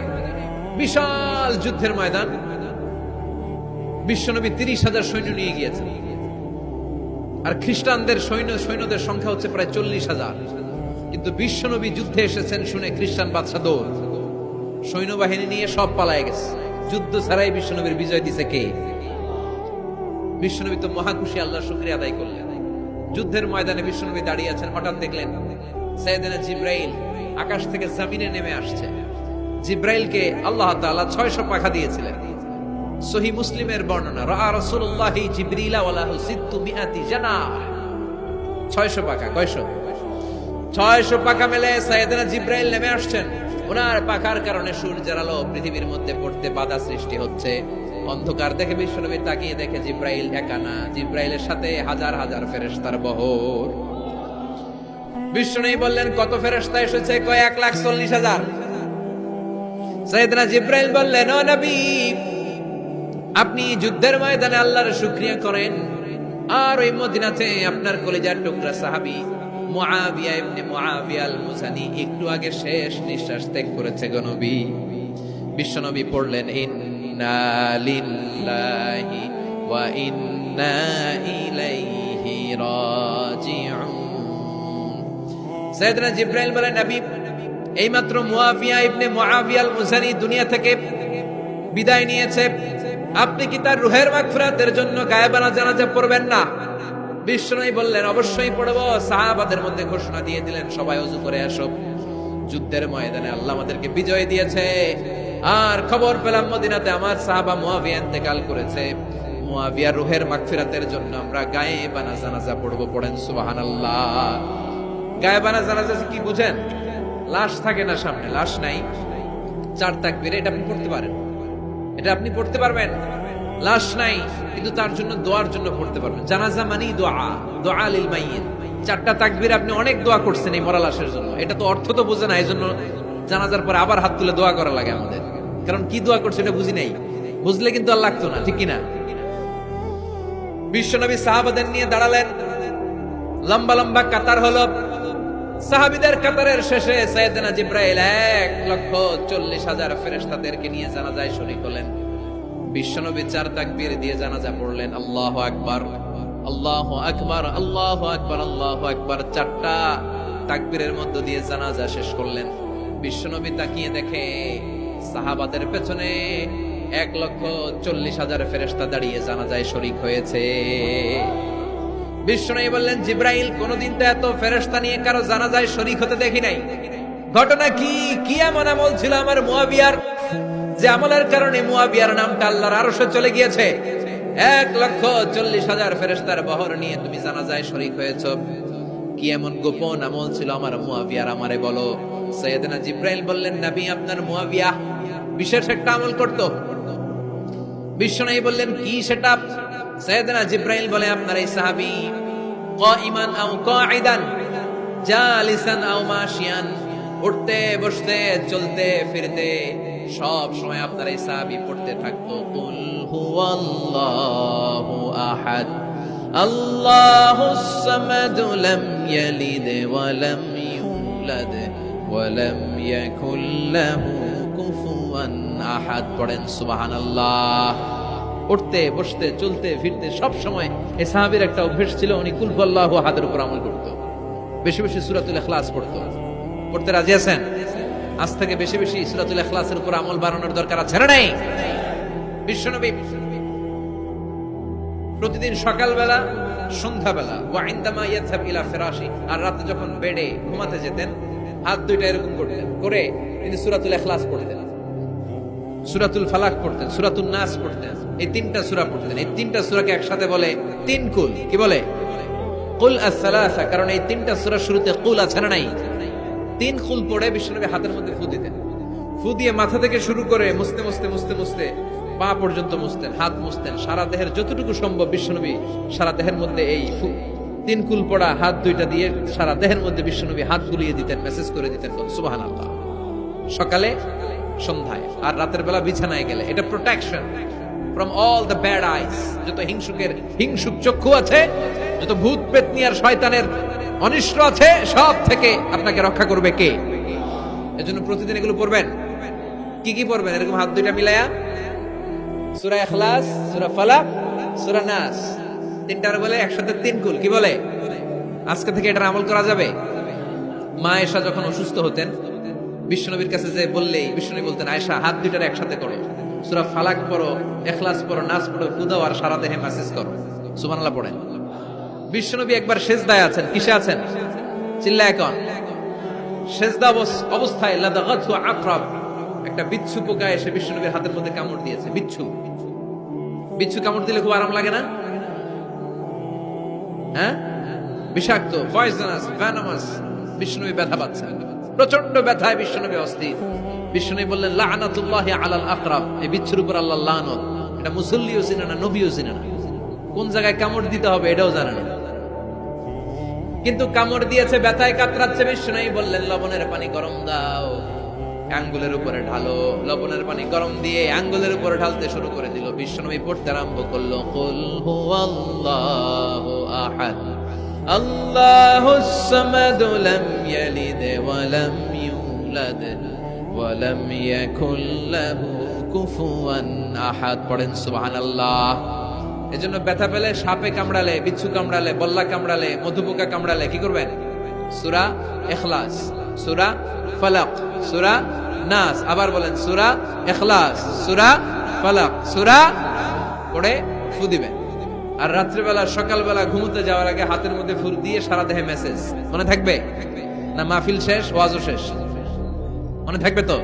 বিশাল যুদ্ধের ময়দান, বিশ্বনবী 30,000 সৈন্য নিয়ে গিয়েছেন, আর খ্রিস্টানদের সৈন্যদের সংখ্যা হচ্ছে প্রায় 40,000। কিন্তু বিশ্বনবী যুদ্ধে এসেছেন শুনে খ্রিস্টান বাদশা দৌড়, সৈন্যবাহিনী নিয়ে সব পালায় গেছে। যুদ্ধ ছাড়াই বিশ্বনবীর বিজয় দিছে কে? বিশ্বনবী তো মহাখুশি, আল্লাহর শুকরিয়া আদায় করলেন। যুদ্ধের ময়দানে বিশ্বনবী দাঁড়িয়ে আছেন, হঠাৎ দেখলেন সাইয়েদনা জিবরাইল আকাশ থেকে জমিনে নেমে আসছে। জিব্রাইলকে আল্লাহ তাআলা 600 পাখা দিয়েছিলেন। সহিহ মুসলিমের বর্ণনা, রাআ রাসূলুল্লাহি জিবরিলা ওয়া লাহু 600 জানাহ। 600 পাখা, কয়শো? 600 পাখা মেলে সাইয়েদনা জিব্রাইল নেমে আসছেন। ওনার পাখার কারণে সূর্যের আলো পৃথিবীর মধ্যে পড়তে বাধা সৃষ্টি হচ্ছে। অন্ধকার দেখে বিশ্বনবী তাকিয়ে দেখে জিব্রাইল একা না, জিব্রাইলের সাথে হাজার হাজার ফেরেশতার বহর। বিশ্বনবী বললেন, কত ফেরেশতা এসেছে? কয় 1,40,000। সাইয়েদনা জিব্রাইল বললেন, ও নবী, আপনি যুদ্ধের ময়দানে আল্লাহর শুকরিয়া করেন, আর ওই মদিনাতে আপনার কলিজার টুকরা সাহাবী মুআবিয়া ইবনে মুআবিয়া আল মুজানি একটু আগে শেষ নিঃশ্বাস ত্যাগ করেছে গো নবী। বিশ্বনবী পড়লেন, ইন্না লিল্লাহি ওয়া ইন্না ইলাইহি রাজিউন। সাইয়েদনা জিব্রাইল বলেন, নবী, এইমাত্র মুআবিয়া ইবনে মুআবিয়া আল মুজানি দুনিয়া থেকে বিদায় নিয়েছে, আপনি কি তার রুহের মাগফিরাতের জন্য গায়েবানা জানাজা পড়বেন না? বিশ্বনবী বললেন, অবশ্যই পড়ব। সাহাবাদের মধ্যে ঘোষণা দিয়ে দিলেন, সবাই ওযু করে আসো, যুদ্ধের ময়দানে আল্লাহ আমাদেরকে বিজয় দিয়েছে, আর খবর পেলাম মদিনাতে আমার সাহাবা মুআবিয়া ইন্তেকাল করেছে। মুআবিয়ার রুহের মাগফিরাতের জন্য আমরা গায়েবানা জানাজা পড়ব। পড়েন সুবহানাল্লাহ। গায়েবানা জানাজা কি বুঝেন? লাশ থাকে না সামনে, লাশ নাই, 4 তাকবীর, এটা আপনি পড়তে পারেন, এটা আপনি পড়তে পারবেন। লাশ নাই, কিন্তু তার জন্য দোয়ার জন্য পড়তে পারবেন। জানাজা মানেই দোয়া, দোয়া লিল মাইয়িত। 4টা তাকবীর, আপনি অনেক দোয়া করছেন এই মরা লাশের জন্য। এটা তো অর্থ তো বোঝে না, এইজন্য জানাজার পরে আবার হাত তুলে দোয়া করা লাগে আমাদের, কারণ কি দোয়া করছে এটা বুঝি নাই। বুঝলে কিন্তু আর লাগতো না, ঠিক কিনা? বিশ্বনবী সাহাবাদের নিয়ে দাঁড়ালেন, লম্বা লম্বা কাতার হলো। সাহাবীদের কাতারের শেষে সাইয়েদনা জিব্রাইল 1,40,000 ফেরেশতাদেরকে নিয়ে জানাজায় শরীক হলেন। বিশ্বনবী 4 তাকবীর দিয়ে জানাজা পড়লেন, আল্লাহু আকবার, আল্লাহু আকবার, আল্লাহু আকবার, আল্লাহু আকবার। 4টা তাকবীরের মধ্য দিয়ে জানাজা শেষ করলেন। বিশ্বনবী তাকিয়ে দেখে সাহাবাদের পেছনে 1,40,000 ফেরেশতা দাঁড়িয়ে জানাজায় শরীক হয়েছে। বিশ্বনবী বললেন, জিব্রাইল, কোনদিন তো এত ফেরেশতা নিয়ে কারো জানাজায় শরীক হতে দেখি নাই। ঘটনা কি? কি এমন আমল ছিল আমার মুআবিয়ার, যে আমলের কারণে মুআবিয়ার নামটা আল্লাহর আরশে চলে গিয়েছে? 1,40,000 ফেরেশতার বহর নিয়ে তুমি জানাজায় শরীক হয়েছো। কি এমন গোপন আমল ছিল আমার মুআবিয়ার, আমারে বলো। সাইয়েদনা জিব্রাইল বললেন, নবী, আপনার মুআবিয়া বিশেষ একটা আমল করত। বিশ্বনবী বললেন, কি সেটা? সাইয়েদনা জিব্রাইল বলে, আপনার এই সাহাবী কাইমান আও কাঈদান, জালিসান আও মাশিয়ান, উঠতে বসতে চলতে ফিরতে সব সময় আপনার এই সাহাবী পড়তে থাকতো, কুল হুয়াল্লাহু আহাদ, আল্লাহুস সামাদ, লাম ইয়ালিদ ওয়া লাম ইউলাদ ওয়া লাম ইয়াকুল লাহু কুফুয়ান আহাদ। পড়েন সুবহানাল্লাহ। উঠতে বসতে চলতে ফিরতে সব সময় এই সাহাবীর একটা অভ্যাস ছিল, উনি কুল হুয়াল্লাহু আহাদের উপর আমল করত। বেশি বেশি সূরাতুল ইখলাস পড়তো। পড়তে রাজি আছেন? আজ থেকে বেশি বেশি সূরাতুল ইখলাসের উপর আমল বাড়ানোর দরকার আছে না নাই? বিশ্বনবী প্রতিদিন সকালবেলা, সন্ধ্যাবেলা, ওয়া ইনদামা ইয়াযহাব ইলা ফিরাশি, আর রাতে যখন বেডে ঘুমাতে যেতেন, হাত দুইটা এরকম করতেন, করে তিনি সূরাতুল ইখলাস পড়তেন, সূরাতুল ফালাক পড়তেন, সূরাতুন নাস পড়তেন। এই 3টা সূরা পড়তেন। এই 3টা সূরাকে একসাথে বলে 3 কুল। কি বলে? কুল আস-সালাসা, কারণ এই 3টা সূরার শুরুতে কুল আছে না নাই? 3 কুল পড়ে বিশ্বনবী হাতের মধ্যে ফু দিতেন। ফু দিয়ে মাথা থেকে শুরু করে মুছতে মুছতে মুছতে মুছতে পা পর্যন্ত মুছতেন, হাত মুছতেন, সারা দেহের যতটুকু সম্ভব বিশ্বনবী সারা দেহের মধ্যে এই 3 কুল পড়া হাত দুইটা দিয়ে সারা দেহের মধ্যে বিশ্বনবী হাত বুলিয়ে দিতেন, মেসেজ করে দিতেন সুবহানাল্লাহ। সকালে, সন্ধ্যায়, আর রাতের বেলা বিছানায় গেলে। এটা protection from all the bad আইস। যত হিংসুক চক্ষু আছে, যত ভূত পেতনি আর শয়তানের অনিষ্ট আছে, সব থেকে আপনাকে রক্ষা করবে কে? এজন্য প্রতিদিন এগুলো পড়বেন। কি কি পড়বেন? এরকম হাত দুইটা মিলায়া সূরা ইখলাস, সূরা ফালাক, সূরা নাস, 3টার বলে একসাথে 3 কুল। কি বলে? আজকে থেকে এটা আমল করা যাবে। মা আয়েশা যখন অসুস্থ হতেন, বিশ্বনবীর কাছে যে বললেই বিশ্বনবী বলতেন, আয়েশা, হাত দুইটার একসাথে করো, সূরা ফালাক পড়ো, ইখলাস পড়ো, নাস পড়ো, ফুদাও, আর সারা দেহে মেসেজ করো। সুবহানাল্লাহ পড়েন। বিশ্বনবী একবার সেজদায় আছেন। কিসে আছেন? চিল্লায় এখন। সেজদা অবস্থায় লাদাগাতহু আকরাব, একটা বিচ্ছু পোকা এসে বিশ্বনবীর হাতের মধ্যে কামড় দিয়েছে। বিচ্ছু কামড় দিলে খুব আরাম লাগে না? হ্যাঁ, বিষাক্ত, পয়জনাস, ভেনামাস। বিশ্বনবী ব্যথা পাচ্ছেন, প্রচন্ড ব্যথায় বিশ্বনবী অস্থির। বিশ্বনবী বললেন, লাআনাতুল্লাহি আলাল আকরাব, এই বিচ্ছুর উপর আল্লাহর লানত। এটা মুসল্লিও চিনে না, নবীও চিনে না, কোন জায়গায় কামড় দিতে হবে এটাও জানে না, কিন্তু কামড় দিয়েছে, ব্যথায় কাতরাচ্ছে। বিশ্বনবী বললেন, লবণের পানি গরম দাও, আঙ্গুলের উপরে ঢালো। লবণের পানি গরম দিয়ে আঙ্গুলের উপরে ঢালতে শুরু করে দিল। বিশ্বনবী পড়তে আরম্ভ করলো, কুল হুয়াল্লাহু আহাদ আল্লাহুস সামাদ লাম ইয়ালিদ ওয়া লাম ইউলাদ ওয়া লাম ইয়াকুল লাহু কুফুয়ান আহাদ। পড়েন সুবহানাল্লাহ। এজন্য ব্যথা পেলে, সাপে কামড়ালে, বিচ্ছু কামড়ালে, বল্লা কামড়ালে, মধুপোকা কামড়ালে কি করবেন? সূরা ইখলাস, সূরা ফালাক, সূরা নাস। আবার বলেন, সূরা ইখলাস, সূরা ফালাক, সূরা পড়ে ফু দিবেন। আর রাত্রিবেলা, সকালবেলা ঘুমোতে যাওয়ার আগে হাতের মধ্যে ফুল দিয়ে সারা দেহে মেসেজ। মনে থাকবে না? মাহফিল শেষ, ওয়াজও শেষ, মনে থাকবে তো?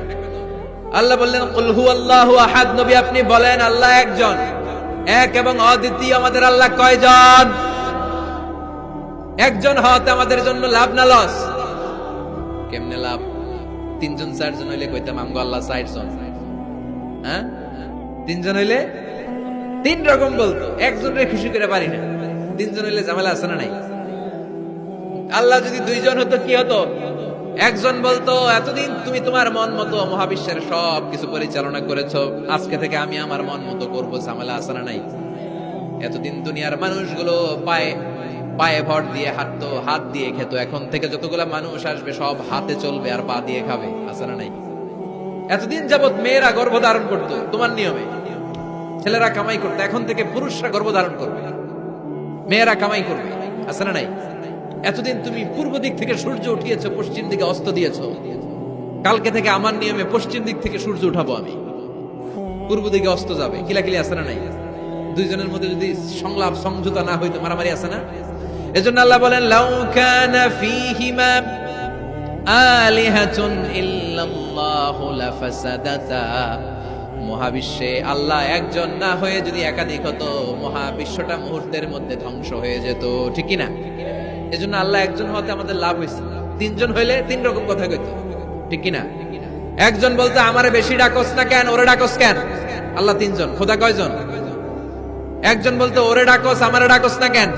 আল্লাহ বললেন, কুল হুয়াল্লাহু আহাদ। নবী আপনি বলেন, আল্লাহ একজন, এক এবং অদ্বিতীয়। আমাদের আল্লাহ কয়জন? একজন হওয়াতে আমাদের জন্য লাভ না লস? কেমনে লাভ? 3 জন 4 জন হইলে কইতাম আমগো আল্লাহ 60 জন। হ্যাঁ, 3 জন হইলে 3 রকম বলতো, একজনের খুশি করে পারি না। 3 জন হইলে ঝামেলা আছে না নাই? আল্লাহ যদি 2 জন হতো কি হতো? একজন বলতো, এতদিন তুমি তোমার মন মতো মহাবিশ্বের সব কিছু পরিচালনা করেছো, আজকে থেকে আমি আমার মন মতো করবো। ঝামেলা আছে না নাই? এতদিন দুনিয়ার মানুষগুলো পায়ে পায়ে ভর দিয়ে হাঁটতো, হাত দিয়ে খেত, এখন থেকে যতগুলা মানুষ আসবে সব হাতে চলবে আর পা দিয়ে খাবে। আছে না নাই? এতদিন যাবত মেয়েরা গর্ভধারণ করতো তোমার নিয়মে, ছেলেরা কামাই করতো, এখন থেকে পুরুষরা গর্ভধারণ করবে, মেয়েরা কামাই করবে। আছে না নাই? এতদিন তুমি পূর্ব দিক থেকে সূর্য উঠিয়েছো, পশ্চিম দিকে অস্ত দিয়েছো, কালকে থেকে আমার নিয়মে পশ্চিম দিক থেকে সূর্য উঠাবো আমি, পূর্ব দিকে অস্ত যাবে। কিলাকিলি আছে না নাই? 2 জনের মধ্যে যদি সংলাপ সমঝোতা না হইতো, মারামারি আছে না? এজন্য আল্লাহ বলেন, লাউ কানা ফীহিমা আলিহাতুন ইল্লাল্লাহু লাফাসাদাতা। মহাবিশ্বে আল্লাহ একজন না হয়ে যদি একাধিক হতো, মহাবিশ্বটা মুহূর্তের মধ্যে ধ্বংস হয়ে যেত। ঠিক কি না? এজন্য আল্লাহ একজন হতে আমাদের লাভ হয়েছে। 3 জন হইলে 3 রকম কথা কইতো। ঠিক কি না? একজন বলতো, আমারে বেশি ডাকস না কেন, ওরে ডাকস কেন? আল্লাহ 3 জন, খোদা কয়জন? একজন বলতো, ওরে ডাকস, আমারে ডাকস না কেন?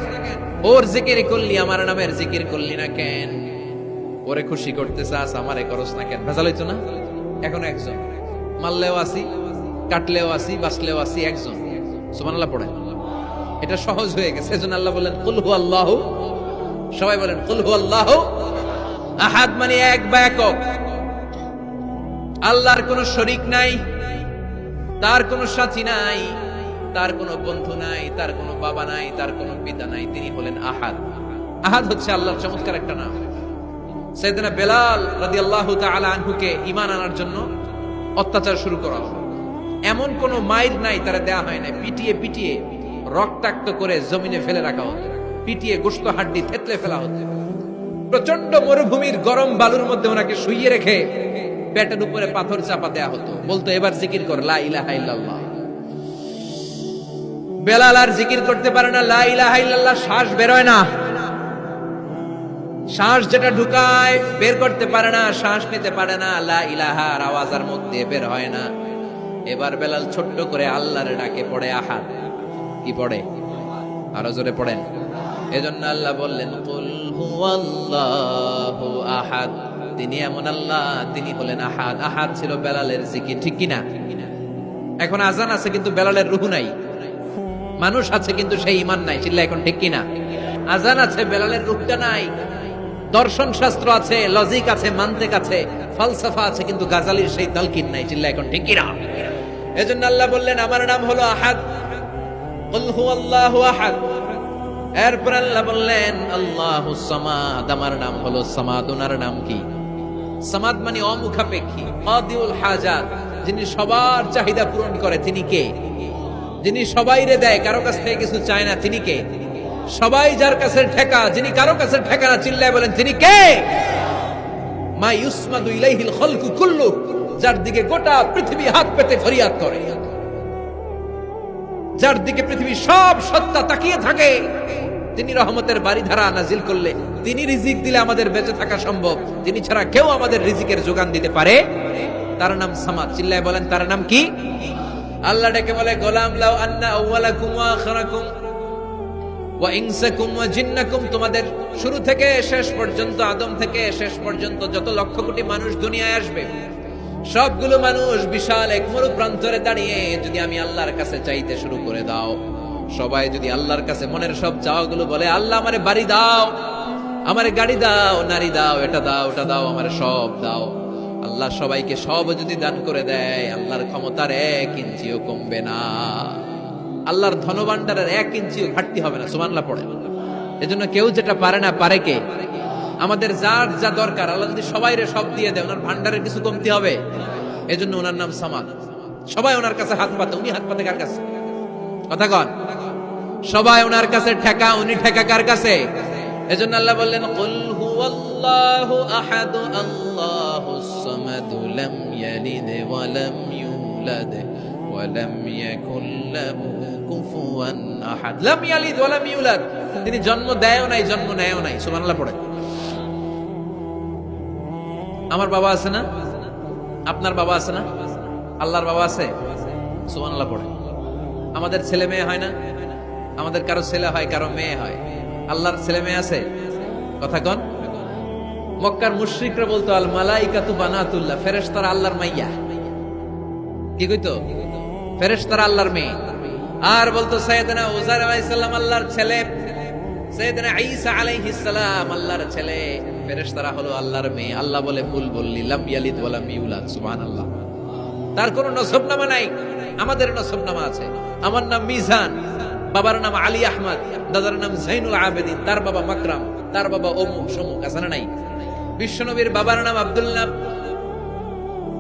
ওর জিকির করলি, আমার নামের জিকির করলি না কেন? ওরে খুশি করতে চাস, আমারে করস না কেন? ভেজাল হইতো না? এখন একজন, মারলেও আসি, কাটলেও আসি, বাঁচলেও আসি, একজন। সুবহানাল্লাহ পড়েন। এটা সহজ হয়ে গেছে। এজন্য আল্লাহ বলেন, কুল হুয়াল্লাহু, সবাই বলেন কুল হুয়াল্লাহু আহাদ, মানে এক বা একক। আল্লাহর কোনো শরীক নাই, তার কোনো সাথী নাই, তার কোনো বন্ধু নাই, তার কোনো বাবা নাই, তার কোনো পিতা নাই। তিনি হলেন আহাদ। আহাদ হচ্ছে আল্লাহর চমৎকার একটা নাম। সাইয়েদনা বেলাল রাদিয়াল্লাহু তাআলা আনহুকে ঈমান আনার জন্য অত্যাচার শুরু করা হলো। এমন কোন মাইর নাই তারা দেয়া হয় না, পিটিয়ে পিটিয়ে রক্তাক্ত করে জমিনে ফেলে রাখা হতো, পিটিয়ে গোশত হাড্ডি থেতলে ফেলা হতো। প্রচন্ড মরুভূমির গরম বালুর মধ্যে ওনাকে শুইয়ে রেখে পেটের উপরে পাথর চাপা দেয়া হতো। বলতো, এবার জিকির কর লা ইলাহা ইল্লাল্লাহ। বেলাল আর জিকির করতে পারে না, লা ইলাহা ইল্লাল্লাহ শ্বাস বেরোয় না, শ্বাস যেটা ঢুকায় বের করতে পারে না, শ্বাস নিতে পারে না, লা ইলাহার আওয়াজ আর মুখ দিয়ে বের হয় না। এবার বেলাল ছোট্ট করে আল্লাহর ডাকে পড়ে আহাদ। কি পড়ে? আরো জোরে পড়েন। এজন্য আল্লাহ বললেন, কুল হুয়াল্লাহু আহাদ। তিনি এমন আল্লাহ, তিনি হলেন আহাদ। আহাদ ছিল বেলালের জিকির। ঠিক কিনা? এখন আজান আছে কিন্তু বেলালের রূহ নাই। মানুষ আছে কিন্তু সেই ঈমান নাই। চিল্লা এখন ঠিক কিনা? আজান আছে, বেলালের রূহটা নাই। দর্শন শাস্ত্র আছে, লজিক আছে, মান্তিক আছে, ফালসাফা আছে, কিন্তু গাজালির সেই তালকিন নাই। চিল্লা এখন ঠিক কিনা? এজন্য আল্লাহ বললেন, আমার নাম হলো আহাদ, কুল হুয়াল্লাহু আহাদ। এরপর আল্লাহ বললেন, আল্লাহুস সামাদ, আমার নাম হলো সামাদ। ওনার নাম কি? সামাদ মানে অমুখাপেক্ষী, কাদিউল হাজাত, যিনি সবার চাহিদা পূরণ করে। তিনি কে? যিনি সবাইরে দেয়, কারো কাছ থেকে কিছু চায় না। তিনি কে? সবাই যার কাছে ঠেকা, যিনি কারো কাছে ঠেকা না। চিল্লায় বলেন, তিনি কে? মা ইউসমাদু ইলাইহিল খালকু কুল্লু, যার দিকে গোটা পৃথিবী হাত পেতে ফরিয়াদ করে, যার দিকে পৃথিবীর সব সত্তা তাকিয়ে থাকে, তিনি রহমতের বারিধারা নাজিল করলে, তিনি রিজিক দিলে আমাদের বেঁচে থাকা সম্ভব, তিনি ছাড়া কেউ আমাদের রিজিকের যোগান দিতে পারে। তার নাম সামাদ। চিল্লায় বলেন তার নাম কি? আল্লাহ ডেকে বলে, গোলাম লাউ আন্না আউওয়ালাকুম ওয়া আখিরাকুম ওয়া ইনসাকুম ওয়া জিন্নাকুম, তোমাদের শুরু থেকে শেষ পর্যন্ত, আদম থেকে শেষ পর্যন্ত যত লক্ষ কোটি মানুষ দুনিয়ায় আসবে, সবগুলো মানুষ বিশাল এক মরু প্রান্তরে দাঁড়িয়ে যদি আমি আল্লাহর কাছে চাইতে শুরু করে দাও, সবাই যদি আল্লাহর কাছে মনের সব চাওয়াগুলো বলে, আল্লাহ আমারে বাড়ি দাও, আমারে গাড়ি দাও, নারী দাও, এটা দাও, ওটা দাও, আমারে সব দাও, আল্লাহ সবাইকে সব যদি দান করে দেয়, আল্লাহর ক্ষমতার 1 ইঞ্চিও কমবে না, আল্লাহর ধনভাণ্ডারের 1 ইঞ্চিও ঘাটতি হবে না। সুবহানাল্লাহ পড়ে। এজন্য কেউ যেটা পারে না, পারে কে? আমাদের যার যা দরকার আল্লাহ যদি সবাইরে সব দিয়ে দেয়, ওনার ভান্ডারের কিছু কমতি হবে? এজন্য ওনার নাম সামাদ। সবাই ওনার কাছে হাত পাতে। উনি হাত পাতে কার কাছে? কথা কন। সবাই ওনার কাছে ঠেকা, উনি ঠেকা কার কাছে? এজন্য আল্লাহ বললেন, কুল হুয়াল্লাহু আহাদ আল্লাহুস সামাদ লাম ইয়ালিদ ওয়া লাম ইউলাদ ওয়া লাম ইয়াকুল লাহু কুফুয়ান আহাদ। লাম ইয়ালিদ ওয়া লাম ইউলাদ, তিনি জন্ম দেয়ও নাই, জন্ম নেয়ও নাই। সুবহানাল্লাহ পড়ে। আমার বাবা আছে না? আপনার বাবা আছে না? আল্লাহর বাবা আছে? সুবহানাল্লাহ পড়ে। আমাদের ছেলে মেয়ে হয় না? আমাদের কারো ছেলে হয়, কারো মেয়ে হয়। আল্লাহর ছেলে মেয়ে আছে? কথা কন। মক্কার মুশরিকরা বলতো, আল মালাইকাতু বানাতুল্লাহ, ফেরেশতারা আল্লাহর মাইয়া। কি কইতো? ফেরেশতারা আল্লাহর মেয়ে। আর বলতো সাইয়েদনা উযাইর আলাইহিস সালাম আল্লাহর ছেলে, সাইয়েদনা ঈসা আলাইহিস সালাম আল্লাহর ছেলে, ফেরেশতারা হলো আল্লাহর মেয়ে। আল্লাহ বলে, ভুল বললি, লাম ইয়ালিদ ওয়া লাম ইউলাদ। সুবহানাল্লাহ। তার কোনো নসবনামা নাই, আমাদের নসবনামা আছে। আমার নাম মিজান, বাবার নাম আলী আহমদ, দাদার নাম জাইনুল আবেদিন, তার বাবা মাকরাম, তার বাবা অমুক সমুক, আছে না নাই? বিশ্বনবীর বাবার নাম আব্দুল্লাহ,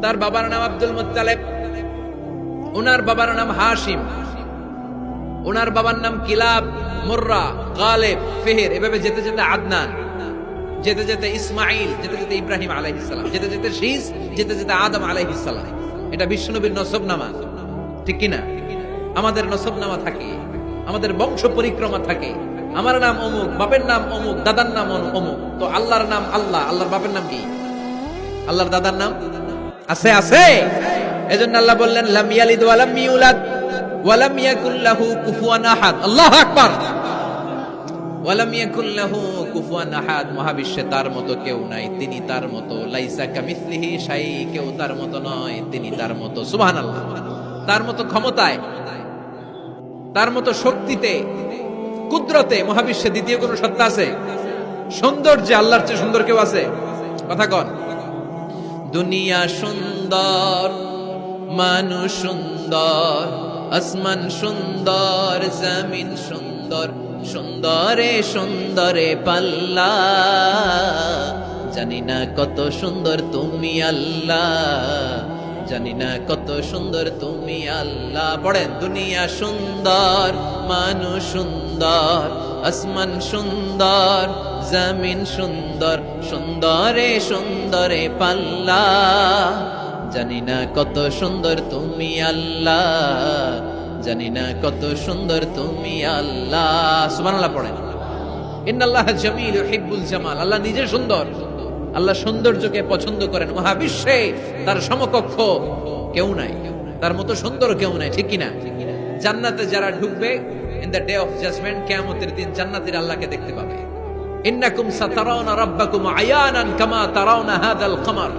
তার বাবার নাম আব্দুল মুত্তালিব, ওনার বাবার নাম হাশিম, ওনার বাবার নাম কিলাব, মুররা, গালিব, ফিহির, এভাবে যেতে যেতে আদনান, যেতে যেতে ইসমাইল, যেতে যেতে ইব্রাহিম আলাইহিস সালাম, যেতে যেতে শীস, যেতে যেতে আদম আলাইহিস সালাম। এটা বিশ্বনবীর নসবনামা, ঠিক কি না? আমাদের নসবনামা থাকে, আমাদের বংশ পরিক্রমা থাকে। আমার নাম অমুক, বাপের নাম অমুক, দাদার নাম অমুক। তো আল্লাহর নাম আল্লাহ, আল্লাহর বাপের নাম কি? আল্লাহর দাদার নাম আছে? আছে। এজন্য আল্লাহ বললেন, লাম ইয়ালিদ ওয়া লাম ইউলাদ ওয়া লাম ইয়াকুল লাহু কুফুয়ান আহাদ। আল্লাহু আকবার। ওয়া লাম ইয়াকুল লাহু কুফুয়ান আহাদ, মহাবিশ্বে তার মতো কেউ নাই, তিনি তার মতো। লাইসা কামিসলিহি শাই, কেউ তার মতো নয়, তিনি তার মতো। সুবহানাল্লাহ। তার মতো ক্ষমতায়, তার মতো শক্তিতে, কুদরতে মহাবিশ্বে দ্বিতীয় কোন সত্তা আছে? সৌন্দর্যে আল্লাহর চেয়ে সুন্দর কেউ আছে? কথা কন। দুনিয়া সুন্দর, মানুষ সুন্দর, আসমান সুন্দর, জমিন সুন্দর, সুন্দরে সুন্দরে পাল্লা, জানি না কত সুন্দর তুমি আল্লাহ, জানি না কত সুন্দর তুমি আল্লাহ। পড়েন, দুনিয়া সুন্দর, মানুষ সুন্দর, আসমান সুন্দর, জমিন সুন্দর, সুন্দরে সুন্দরে পাল্লা, জানি না কত সুন্দর তুমি আল্লাহ, জানি না কত সুন্দর তুমি আল্লাহ। সুবহানাল্লাহ পড়েন। ইন্নাল্লাহা জামিল ইউহিব্বুল জামাল, আল্লাহ নিজে সুন্দর, আল্লাহ সৌন্দর্যকে পছন্দ করেন। মহাবিশ্বে তার সমকক্ষ কেউ নাই, তার মতো সুন্দর কেউ নাই, ঠিক কিনা? জান্নাতে যারা ঢুকবে in the day of judgement, কিয়ামতের দিন জান্নাতীরা আল্লাহকে দেখতে পাবে। ইন্নাকুম সাতারাউনা রাব্বাকুম আয়ানান কামা তারাউনা হাদাল কমার।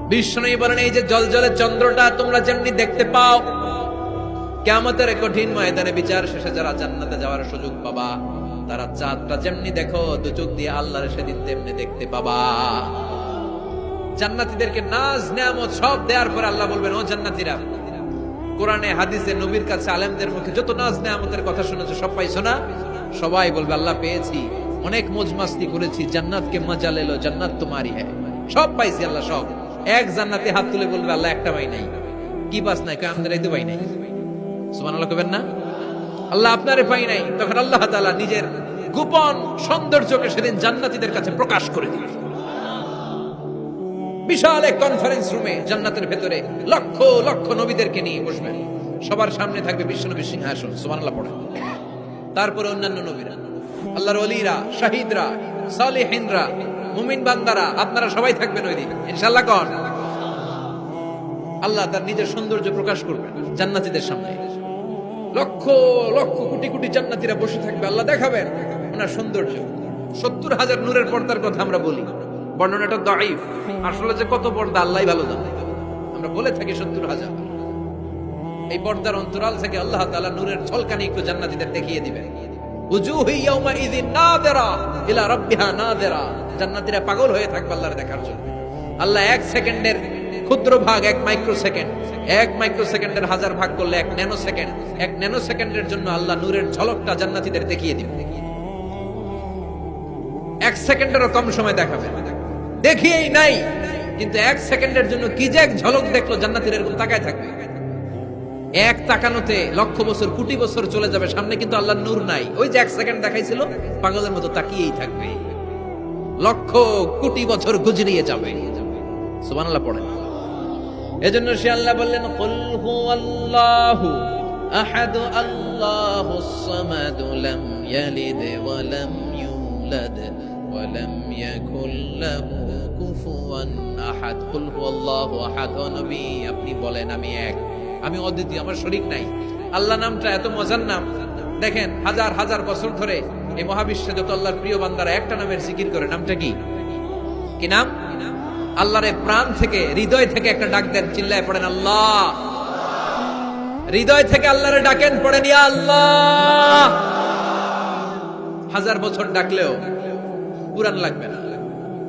বিষ্ণু বলেন, এই যে জলজলে চন্দ্রটা তোমরা যেমনি দেখতে পাও, কিয়ামতের কঠিন ময়দানে বিচার শেষে যারা জান্নাতে যাওয়ার সুযোগ পাবা, তারা চাঁদটা যেমনি দেখো দু চোখ দিয়ে আল্লাহর সেদিন তেমনি দেখতে পাবা। জান্নাতীদেরকে নাজ নেয়ামত সব দেওয়ার পর আল্লাহ বলবেন, ও জান্নাতীরা, কোরআনে হাদিসে নবীর কাছে আলেমদের মুখে যত নাজ নেয়ামতের কথা শুনেছো সব পাইছো না? সবাই বলবে, আল্লাহ পেয়েছি, অনেক মौज मस्ती করেছি, জান্নাতকে মজা লেলো, জান্নাত তোমারই হ্যায়, সব পাইছি আল্লাহ সব। এক জান্নাতে হাত তুলে বলবে, আল্লাহ একটা পাই নাই। কি পাস নাই? আমাদের এই তো পাই নাই। সুবহানাল্লাহ কইবেন না? আল্লাহ আপনারে পাই নাই। তখন আল্লাহ তাআলা নিজের গোপন সৌন্দর্যকে সেদিন জান্নাতীদের কাছে প্রকাশ করে দিবেন। বিশাল এক কনফারেন্স রুমে জান্নাতের ভেতরে লক্ষ লক্ষ নবীদেরকে নিয়ে বসবেন, সবার সামনে থাকবে বিশ্বনবীর সিংহাসন, সুবহানাল্লাহ পড়েন। তারপরে অন্যান্য নবীরা, আল্লাহর ওলিরা, শাহিদরা, সালেহিনরা, মুমিন বান্দারা, আপনারা সবাই থাকবেন ওই দিন ইনশাআল্লাহ। কোন আল্লাহ তার নিজের সৌন্দর্য প্রকাশ করবেন জান্নাতীদের সামনে, লক্ষ লক্ষ কোটি কোটি জান্নাতীরা বসে থাকবে, আল্লাহ দেখাবেন ওনার সৌন্দর্য। 70,000 নূরের পর্দার কথা আমরা বলি, বর্ণনাটা দাঈফ, আসলে যে কত পর্দা আল্লাহই ভালো জানে। আমরা বলে থাকি 70,000। এই পর্দার অন্তরাল থেকে আল্লাহ তাআলা নূরের ঝলকানি একটু জান্নাতীদের দেখিয়ে দিবেন। উজুহু ইয়াউমা ইযিন নাযিরা ইলা রাব্বিহা নাযিরা, জান্নাতীরা পাগল হয়ে থাকবে আল্লাহর দেখার জন্য। আল্লাহ 1 সেকেন্ডের ক্ষুদ্র ভাগ, 1 মাইক্রোসেকেন্ড, 1 মাইক্রোসেকেন্ডের 1000 ভাগ করলে 1 ন্যানো সেকেন্ড, 1 ন্যানো সেকেন্ডের জন্য আল্লাহ নূরের ঝলকটা জান্নাতীদের দেখিয়ে দিবেন। 1 সেকেন্ডেরও কম সময় দেখাবেন, দেখিয়েই নাই, কিন্তু 1 সেকেন্ডের জন্য কি যে এক ঝলক দেখলো জান্নাতীরা এরকম তাকায় থাকবে। এক তাকানোতে লক্ষ বছর কোটি বছর চলে যাবে, সামনে কিন্তু আল্লাহর নূর নাই, ওই যে 1 সেকেন্ড দেখাইছিল পাগলের মতো তাকিয়েই থাকবে, লক্ষ কোটি বছর গুজরিয়ে যাবে। সুবহানাল্লাহ পড়েন। এজন্য সে আল্লাহ বললেন, কুল হুয়াল্লাহু আহাদ আল্লাহুস সামাদ লাম ইয়ালিদ ওয়া লাম ইউলাদ ওয়া লাম ইয়াকুল লাহু কুফুয়ান আহাদ। কুল হুয়াল্লাহু আহাদ, ও নবী আপনি বলেন আমি এক, আমি অদ্বিতীয়, আমার শরীক নাই। আল্লাহ নামটা এত মজার নাম, দেখেন হাজার হাজার বছর ধরে এই মহাবিশ্বে যত আল্লাহর প্রিয় বান্দারা একটা নামের জিকির করে, নামটা কি? কি নাম? আল্লাহরে প্রাণ থেকে, হৃদয় থেকে একটা ডাক দেন, চিল্লায় পড়েন আল্লাহ। হৃদয় থেকে আল্লাহরে ডাকেন, পড়েন ইয়া আল্লাহ। হাজার বছর ডাকলেও পুরান লাগবে না,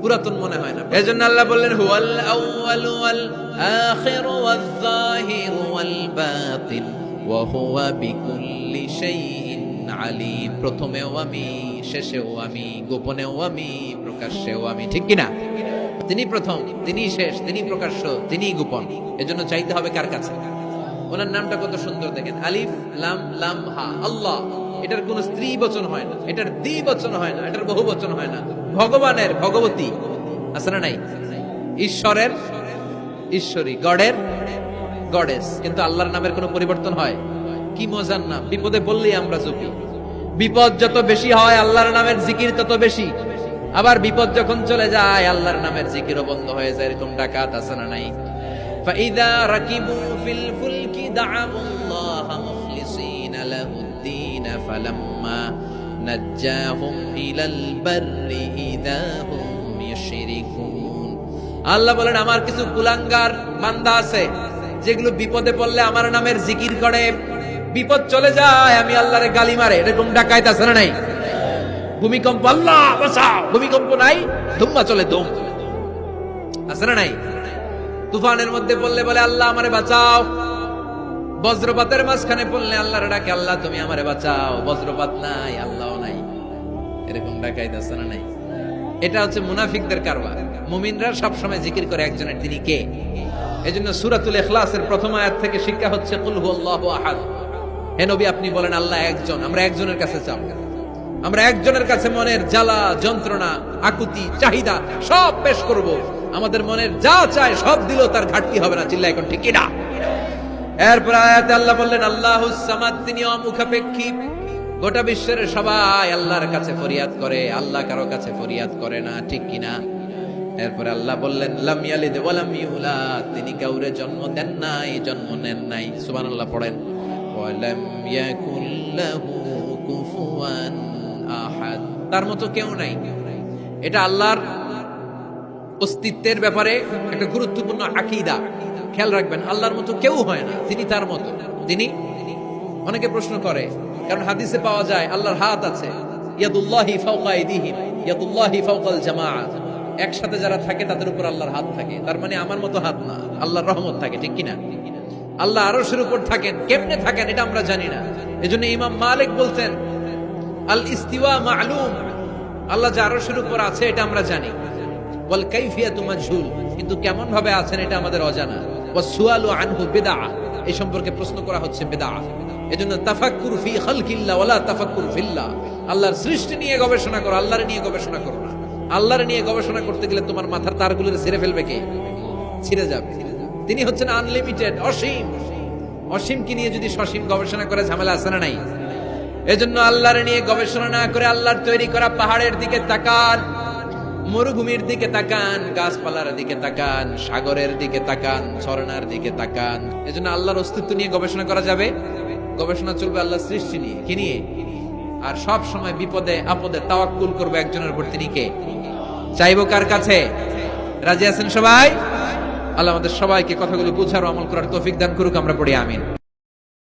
পুরাতন মনে হয় না। এজন্য আল্লাহ বললেন, হুয়াল আউয়ালু ওয়াল আখিরু ওয়াজ যাহিরু ওয়াল বাতিন ওয়া হুয়া বিকুল্লি শাইইন আলিম। প্রথমেও আমি, শেষেও আমি, গোপনেও আমি, প্রকাশ্যেও আমি, ঠিক কি না? তিনি প্রথম, তিনি শেষ, তিনি প্রকাশ্য, তিনি গোপন। এজন্য চাইতে হবে কার কাছে? ওনার নামটা কত সুন্দর দেখেন, আলিফ লাম লাম হা, আল্লাহ। এটার কোন স্ত্রী বচন হয় না, এটার দ্বি বচন হয় না, এটার বহু বচন হয় না। ভগবানের ভগবতী আছে না নাই? ঈশ্বরের ঈশ্বরী, গডের গডেস। কিন্তু আল্লাহর নামের কোনো পরিবর্তন হয়? কি মজার নাম! বিপদে পড়লেই আমরা জপি, বিপদ যত বেশি হয় আল্লাহর নামের জিকির তত বেশি। আবার বিপদ যখন চলে যায় আল্লাহর নামের জিকিরও বন্ধ হয়ে যায়। এরকম ডাকাত আছে না নাই? ফাইদা রাকিবু ফিল ফুলকি দাআউল্লাহ মুখলিসিনা লাহুদ্দিন ফালাম্মা নাজ্জাহুম ইলাল বাররি ইযা হুম ইউশরিকুন। আল্লাহ বলেন, আমার কিছু কুলাঙ্গার বান্দা আছে যেগুলো বিপদে পড়লে আমার নামের জিকির করে, বিপদ চলে যায় আমি আল্লাহরে গালি মারে। এরকম ডাকাত আছে না নাই? ভূমিকম্প, আল্লাহ বাঁচাও, ভূমিকম্প নাই, ধুম্মা চলে দুম, আছে না নাই? তুফানের মধ্যে পড়লে বলে আল্লাহ আমারে বাঁচাও। বজ্রপাতের মাঝখানে পড়লে আল্লাহর ডাকে, আল্লাহ তুমি আমারে বাঁচাও। বজ্রপাত নাই, আল্লাহও নাই, এরকম ডাকাইত আছে না নাই? এটা হচ্ছে মুনাফিকদের কারবার। মুমিনরা সবসময় জিকির করে একজনের, তিনি কে? এজন্য সূরাতুল ইখলাসের প্রথম আয়াত থেকে শিক্ষা হচ্ছে কুল হুয়াল্লাহু আহাদ। হে নবী আপনি বলেন আল্লাহ একজন, আমরা একজনের কাছে চাও। আমরা একজনের কাছে মনের জ্বালা, যন্ত্রণা, আকুতি, চাহিদা সব পেশ করব। আমাদের মনের যা চায় সব দিলেও তার ঘাটতি হবে না। চিল্লা এখন ঠিক কিনা? এরপর আয়াতে আল্লাহ বললেন আল্লাহুস সামাদ, তিনি অমুখাপেক্ষী। গোটা বিশ্বের সবাই আল্লাহর কাছে ফরিয়াদ করে, আল্লাহ কারো কাছে ফরিয়াদ করে না, ঠিক কিনা? এরপর আল্লাহ বললেন লাম ইয়ালিদ ওয়া লাম ইউলাদ, তিনি কাউরে জন্ম দেন নাই, জন্ম নেন নাই। সুবহানাল্লাহ পড়েন। ওয়া লাম ইয়াকুল লাহু কুফুয়ান আহাদ, তার মতো কেউ নাই। এটা আল্লাহর অস্তিত্বের ব্যাপারে একটা গুরুত্বপূর্ণ আকীদা। খেয়াল রাখবেন, আল্লাহর মতো কেউ হয় না, তিনি তার মতো। তিনি, অনেকে প্রশ্ন করে, কারণ হাদিসে পাওয়া যায় আল্লাহর হাত আছে, ইয়াদুল্লাহি ফাওকা আইদিহিম, ইয়াদুল্লাহি ফাওকাল জামাআত। একসাথে যারা থাকে তাদের উপর আল্লাহর হাত থাকে, তার মানে আমার মতো হাত না, আল্লাহর রহমত থাকে, ঠিক কিনা? আল্লাহ আরশের উপর থাকেন, কেমনে থাকেন এটা আমরা জানি না। এজন্য ইমাম মালিক বলতেন আল ইস্তিওয়া মা'লুম, আল্লাহ যে আরশের উপর আছে এটা আমরা জানি। ওয়াল কাইফিয়াতু মাজহুল, কিন্তু কেমন ভাবে আছেন এটা আমাদের অজানা। ওয়াস সুআলু আনহু বিদআহ, এই সম্পর্কে প্রশ্ন করা হচ্ছে বিদআহ। এজন্য তাফাক্কুর ফি খালকিল্লাহ ওয়ালা তাফাক্কুর ফিল্লাহ, আল্লাহর সৃষ্টি নিয়ে গবেষণা করো, আল্লাহর নিয়ে গবেষণা করো না। আল্লাহর নিয়ে গবেষণা করতে গেলে তোমার মাথার তারগুলো ছিঁড়ে ফেলবে কে? ছিঁড়ে যাবে। তিনি হচ্ছেন আনলিমিটেড, অসীম। অসীম কি নিয়ে যদি সসীম গবেষণা করে ঝামেলা আছে না নাই? এজন্য আল্লাহর নিয়ে গবেষণা না করে আল্লাহর তৈরি করা পাহাড়ের দিকে তাকান, মরুভূমির দিকে তাকান, গাছপালার দিকে তাকান, সাগরের দিকে তাকান, ঝর্ণার দিকে তাকান। এজন্য আল্লাহর অস্তিত্ব নিয়ে গবেষণা করা যাবে। গবেষণা চলবে আল্লাহর সৃষ্টি নিয়ে। কি নিয়ে? আর সব সময় বিপদে আপদে তাওয়াক্কুল করবে একজনের উপর, তিনি কে? চাইবো কার কাছে? রাজি আছেন সবাই? আল্লাহ আমাদের সবাইকে কথাগুলো বুঝার ও আমল করার তৌফিক দান করুক। আমরা পড়ি আমিন।